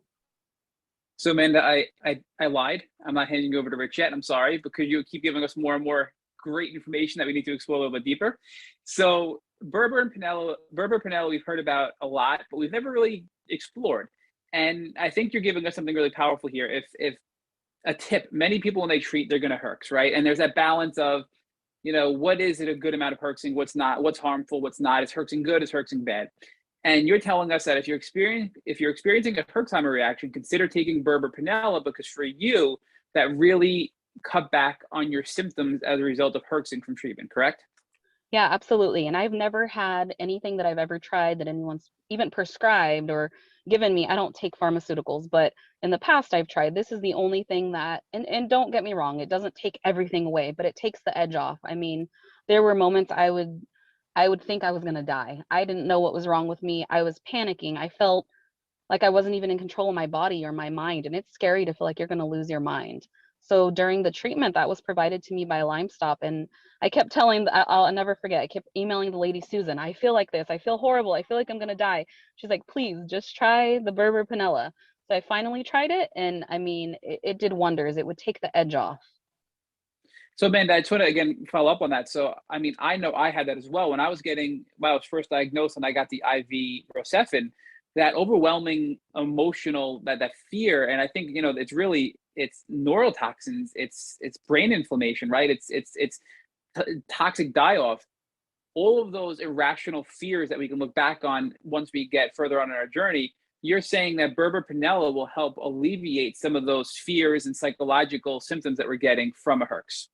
So Amanda, I lied. I'm not handing you over to Rich yet. I'm sorry, because you keep giving us more and more great information that we need to explore a little bit deeper. So Berber panella, we've heard about a lot, but we've never really explored. And I think you're giving us something really powerful here. If a tip, many people when they treat, they're going to herx, right? And there's that balance of, you know, what is it a good amount of herxing? What's not? What's harmful? What's not? Is herxing good? Is herxing bad? And you're telling us that if you're experiencing a Herxheimer reaction, consider taking Berber panella, because for you, that really cut back on your symptoms as a result of herxing from treatment, correct? Yeah, absolutely. And I've never had anything that I've ever tried that anyone's even prescribed or given me. I don't take pharmaceuticals, but in the past I've tried. This is the only thing that, and don't get me wrong, it doesn't take everything away, but it takes the edge off. I mean, there were moments I would think I was going to die. I didn't know what was wrong with me. I was panicking. I felt like I wasn't even in control of my body or my mind. And it's scary to feel like you're going to lose your mind. So during the treatment that was provided to me by LymeStop, and I kept telling, I'll never forget, I kept emailing the lady, Susan, I feel like this. I feel horrible. I feel like I'm going to die. She's like, please just try the Berber panella. So I finally tried it. And I mean, it did wonders. It would take the edge off. So Amanda, I just want to again follow up on that. So I mean, I know I had that as well when I was first diagnosed and I got the IV Rocephin, that overwhelming emotional, that fear. And I think, you know, it's neurotoxins, it's brain inflammation, right? It's toxic die-off. All of those irrational fears that we can look back on once we get further on in our journey. You're saying that Berber panella will help alleviate some of those fears and psychological symptoms that we're getting from a herx.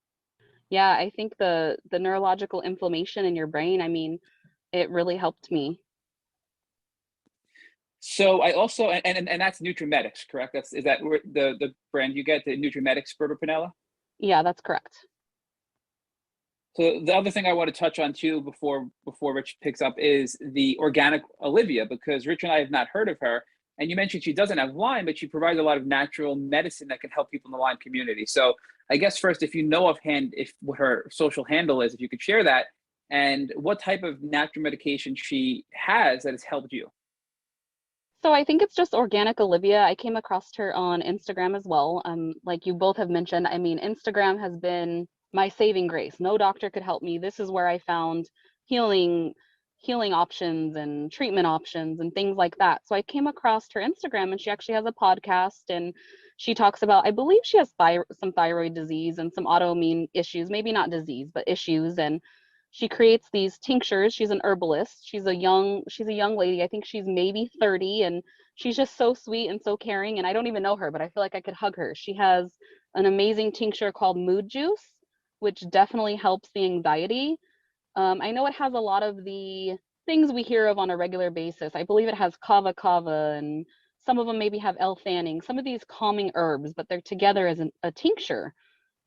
Yeah, I think the neurological inflammation in your brain, I mean, it really helped me. So I also, and that's Nutrimetics, correct? Is that where the brand you get, the Nutrimetics Berber panella? Yeah, that's correct. So the other thing I want to touch on too before Rich picks up is the organic Olivia, because Rich and I have not heard of her. And you mentioned she doesn't have Lyme, but she provides a lot of natural medicine that can help people in the Lyme community. So I guess first, if you know offhand what her social handle is, if you could share that, and what type of natural medication she has that has helped you. So I think it's just organic Olivia. I came across her on Instagram as well. Like you both have mentioned, I mean, Instagram has been my saving grace. No doctor could help me. This is where I found healing options and treatment options and things like that. So I came across her Instagram, and she actually has a podcast, and she talks about, I believe she has some thyroid disease and some autoimmune issues, maybe not disease, but issues. And she creates these tinctures. She's an herbalist. She's a young lady. I think she's maybe 30, and she's just so sweet and so caring. And I don't even know her, but I feel like I could hug her. She has an amazing tincture called Mood Juice, which definitely helps the anxiety. I know it has a lot of the things we hear of on a regular basis. I believe it has kava kava, and some of them maybe have L-theanine, some of these calming herbs, but they're together as a tincture.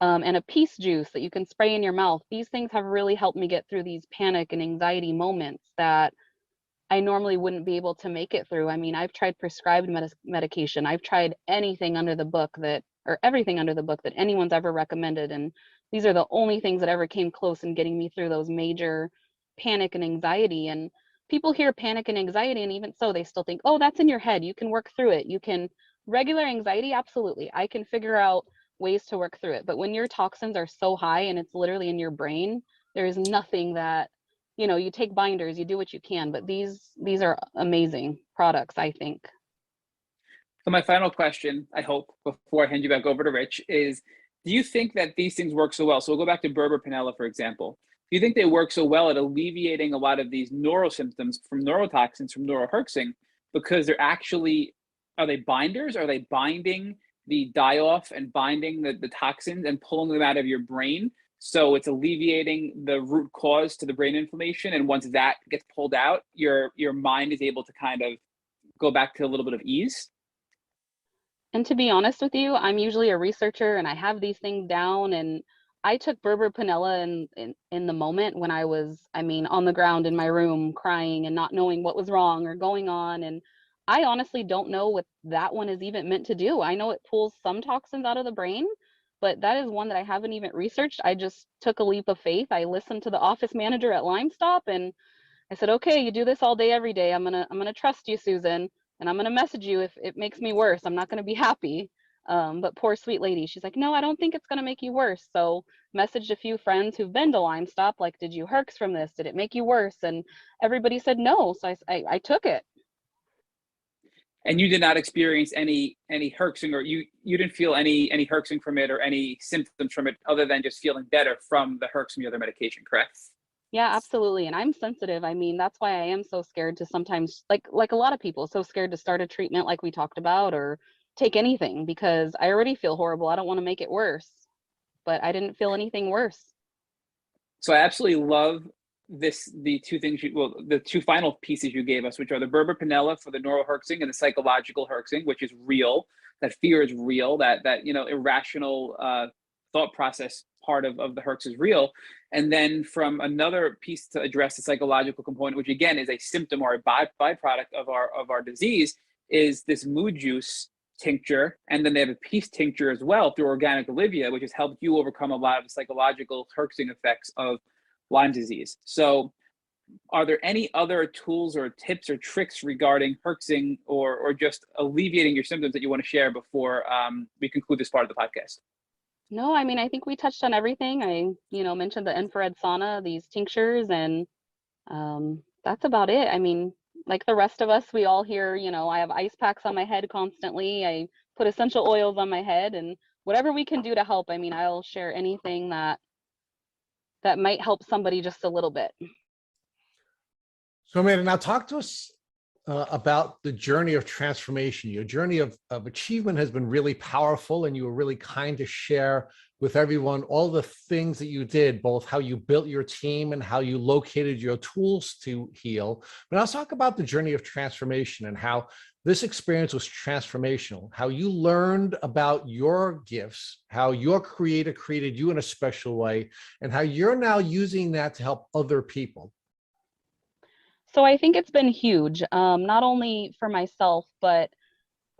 And a peace juice that you can spray in your mouth. These things have really helped me get through these panic and anxiety moments that I normally wouldn't be able to make it through. I mean, I've tried prescribed medication. I've tried anything under the book or everything under the book that anyone's ever recommended. And these are the only things that ever came close in getting me through those major panic and anxiety. And people hear panic and anxiety, and even so, they still think, oh, that's in your head. You can work through it. Regular anxiety, absolutely. I can figure out ways to work through it. But when your toxins are so high and it's literally in your brain, there is nothing that, you know, you take binders, you do what you can, but these are amazing products, I think. So my final question, I hope, before I hand you back over to Rich, is do you think that these things work so well? So we'll go back to Berber Panella, for example. Do you think they work so well at alleviating a lot of these neural symptoms from neurotoxins, from neuroherxing, because they're actually, are they binders? Are they binding the die-off and binding the toxins and pulling them out of your brain? So it's alleviating the root cause to the brain inflammation. And once that gets pulled out, your mind is able to kind of go back to a little bit of ease. And to be honest with you, I'm usually a researcher and I have these things down, and I took Berber Panella in the moment when I was, I mean, on the ground in my room crying and not knowing what was wrong or going on. And I honestly don't know what that one is even meant to do. I know it pulls some toxins out of the brain, but that is one that I haven't even researched. I just took a leap of faith. I listened to the office manager at LymeStop and I said, okay, you do this all day, every day. I'm gonna trust you, Susan, and I'm gonna message you if it makes me worse. I'm not gonna be happy. But poor sweet lady, she's like, no, I don't think it's gonna make you worse. So messaged a few friends who've been to LymeStop, like, did you herx from this? Did it make you worse? And everybody said no. So I took it. And you did not experience any herxing, or you didn't feel any herxing from it or any symptoms from it other than just feeling better from the herx from your other medication, correct? Yeah, absolutely. And I'm sensitive. I mean, that's why I am so scared to sometimes, like a lot of people, so scared to start a treatment like we talked about or take anything because I already feel horrible. I don't want to make it worse, but I didn't feel anything worse. So I absolutely love the two final pieces you gave us, which are the Berber Panella for the neural herxing and the psychological herxing, which is real. That fear is real. That irrational thought process part of the herx is real. And then from another piece to address the psychological component, which again is a symptom or a byproduct of our disease, is this mood juice tincture. And then they have a peace tincture as well through Organic Olivia, which has helped you overcome a lot of the psychological herxing effects of Lyme disease. So are there any other tools or tips or tricks regarding herxing or just alleviating your symptoms that you want to share before we conclude this part of the podcast? No, I mean, I think we touched on everything. I, mentioned the infrared sauna, these tinctures, and that's about it. I mean, like the rest of us, we all hear, I have ice packs on my head constantly. I put essential oils on my head, and whatever we can do to help. I mean, I'll share anything that might help somebody just a little bit. So Amanda, now talk to us about the journey of transformation. Your journey of achievement has been really powerful, and you were really kind to share with everyone all the things that you did, both how you built your team and how you located your tools to heal. But let's talk about the journey of transformation and how this experience was transformational, how you learned about your gifts, how your creator created you in a special way, and how you're now using that to help other people. So I think it's been huge, not only for myself, but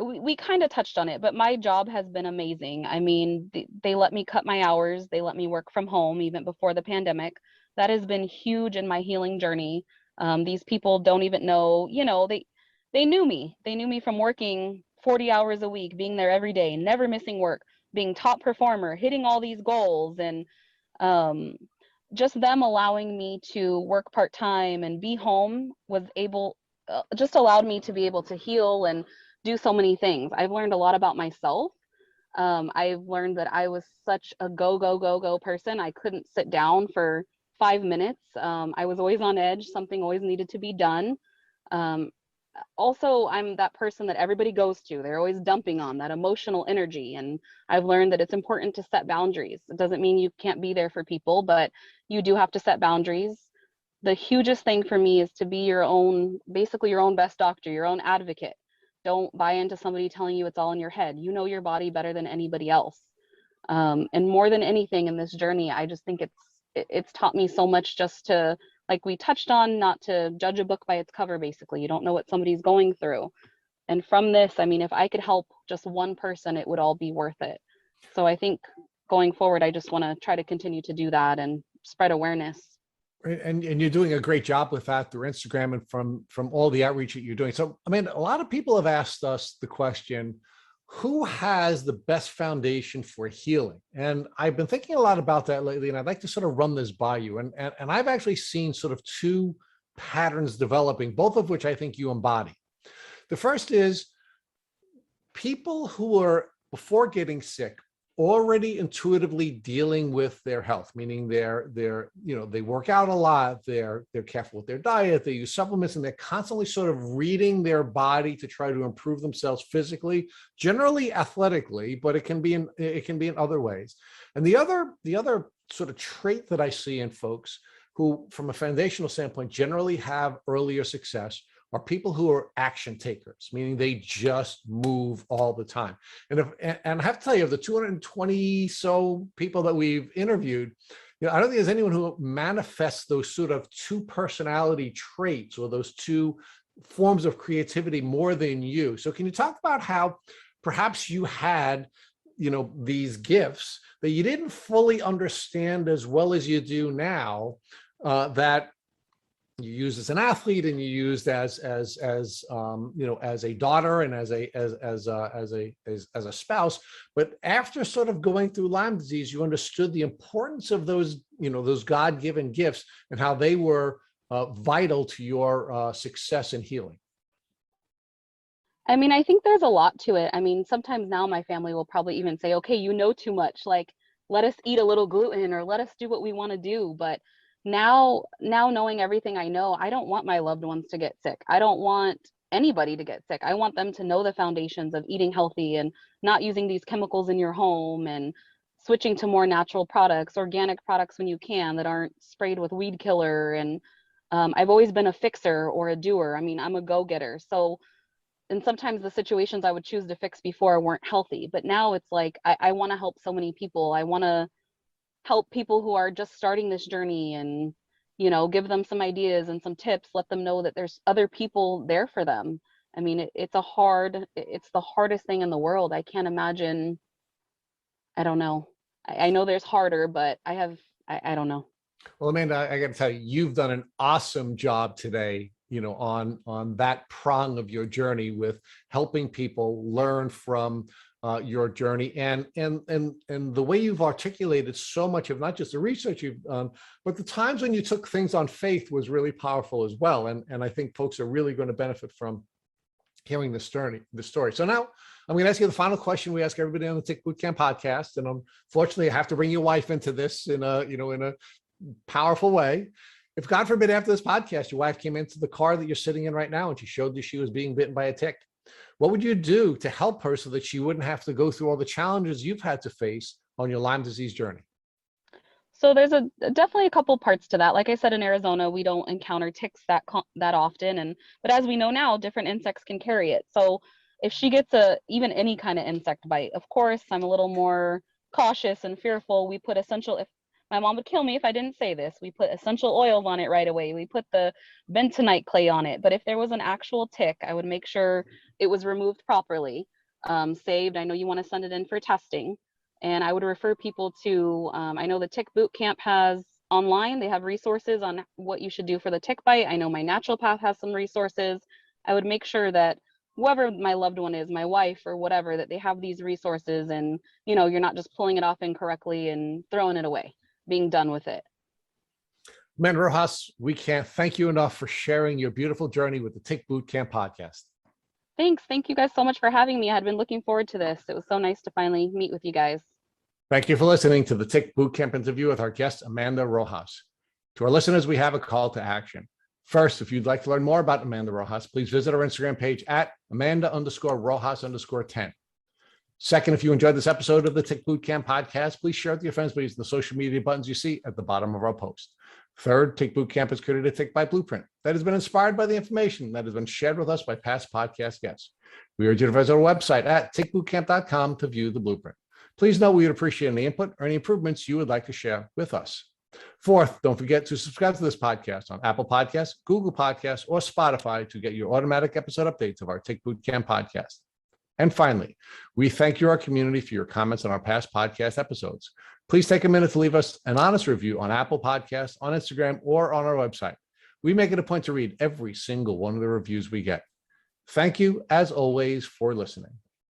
we kind of touched on it, but my job has been amazing. I mean, they let me cut my hours. They let me work from home even before the pandemic. That has been huge in my healing journey. These people don't even know, they knew me. They knew me from working 40 hours a week, being there every day, never missing work, being top performer, hitting all these goals, and just them allowing me to work part-time and be home just allowed me to be able to heal and do so many things. I've learned a lot about myself. I've learned that I was such a go person. I couldn't sit down for 5 minutes. I was always on edge. Something always needed to be done. Also, I'm that person that everybody goes to. They're always dumping on that emotional energy. And I've learned that it's important to set boundaries. It doesn't mean you can't be there for people, but you do have to set boundaries. The hugest thing for me is to be basically your own best doctor, your own advocate. Don't buy into somebody telling you it's all in your head. You know your body better than anybody else. And more than anything in this journey, I just think it's taught me so much, just to, like we touched on, not to judge a book by its cover. Basically, you don't know what somebody's going through. And from this, I mean, if I could help just one person, it would all be worth it. So I think going forward, I just want to try to continue to do that and spread awareness. And you're doing a great job with that through Instagram and from all the outreach that you're doing. So, I mean, a lot of people have asked us the question, who has the best foundation for healing? And I've been thinking a lot about that lately, and I'd like to sort of run this by you. And I've actually seen sort of two patterns developing, both of which I think you embody. The first is people who are, before getting sick, already intuitively dealing with their health, meaning they work out a lot, they're careful with their diet, they use supplements, and they're constantly sort of reading their body to try to improve themselves physically, generally athletically, but it can be in other ways. And the other sort of trait that I see in folks who, from a foundational standpoint, generally have earlier success are people who are action takers, meaning they just move all the time. And I have to tell you, of the 220 so people that we've interviewed, I don't think there's anyone who manifests those sort of two personality traits or those two forms of creativity more than you. So can you talk about how perhaps you had, these gifts that you didn't fully understand as well as you do now, that you used as an athlete and you used as a daughter and as a spouse, but after sort of going through Lyme disease, you understood the importance of those God-given gifts and how they were vital to your success in healing. I mean, I think there's a lot to it. I mean, sometimes now my family will probably even say, okay, you know too much, like let us eat a little gluten or let us do what we want to do. But now knowing everything I know, I don't want my loved ones to get sick. I don't want anybody to get sick. I want them to know the foundations of eating healthy and not using these chemicals in your home and switching to more natural products, organic products when you can, that aren't sprayed with weed killer. And I've always been a fixer or a doer. I mean, I'm a go-getter. So, and sometimes the situations I would choose to fix before weren't healthy, but now it's like, I want to help so many people. I want to help people who are just starting this journey and, give them some ideas and some tips, let them know that there's other people there for them. I mean, it's the hardest thing in the world. I can't imagine. I don't know. I know there's harder, but I don't know. Well, Amanda, I got to tell you, you've done an awesome job today, on that prong of your journey with helping people learn from your journey and the way you've articulated so much of not just the research you've done, but the times when you took things on faith was really powerful as well. And I think folks are really going to benefit from hearing the story. So now I'm going to ask you the final question we ask everybody on the Tick Bootcamp podcast. And unfortunately, I have to bring your wife into this in a powerful way. If God forbid, after this podcast, your wife came into the car that you're sitting in right now and she showed you she was being bitten by a tick, what would you do to help her so that she wouldn't have to go through all the challenges you've had to face on your Lyme disease journey? So there's definitely a couple parts to that. Like I said, in Arizona, we don't encounter ticks that often, but as we know now, different insects can carry it. So if she gets even any kind of insect bite, of course, I'm a little more cautious and fearful. We put if my mom would kill me if I didn't say this, we put essential oils on it right away. We put the bentonite clay on it. But if there was an actual tick, I would make sure it was removed properly, saved. I know you want to send it in for testing. And I would refer people to, I know the Tick Bootcamp has online, they have resources on what you should do for the tick bite. I know my naturopath has some resources. I would make sure that whoever my loved one is, my wife or whatever, that they have these resources and, you're not just pulling it off incorrectly and throwing it away, being done with it. Amanda Rojas, we can't thank you enough for sharing your beautiful journey with the Tick Bootcamp podcast. Thanks. Thank you guys so much for having me. I had been looking forward to this. It was so nice to finally meet with you guys. Thank you for listening to the Tick Bootcamp interview with our guest, Amanda Rojas. To our listeners, we have a call to action. First, if you'd like to learn more about Amanda Rojas, please visit our Instagram page at Amanda_Rojas_10. Second, if you enjoyed this episode of the Tick Bootcamp podcast, please share it with your friends by using the social media buttons you see at the bottom of our post. Third, Tick Bootcamp is created a Tick by Blueprint that has been inspired by the information that has been shared with us by past podcast guests. We urge you to visit our website at tickbootcamp.com to view the blueprint. Please note we would appreciate any input or any improvements you would like to share with us. Fourth, don't forget to subscribe to this podcast on Apple Podcasts, Google Podcasts, or Spotify to get your automatic episode updates of our Tick Bootcamp podcast. And finally, we thank you, our community, for your comments on our past podcast episodes. Please take a minute to leave us an honest review on Apple Podcasts, on Instagram, or on our website. We make it a point to read every single one of the reviews we get. Thank you, as always, for listening.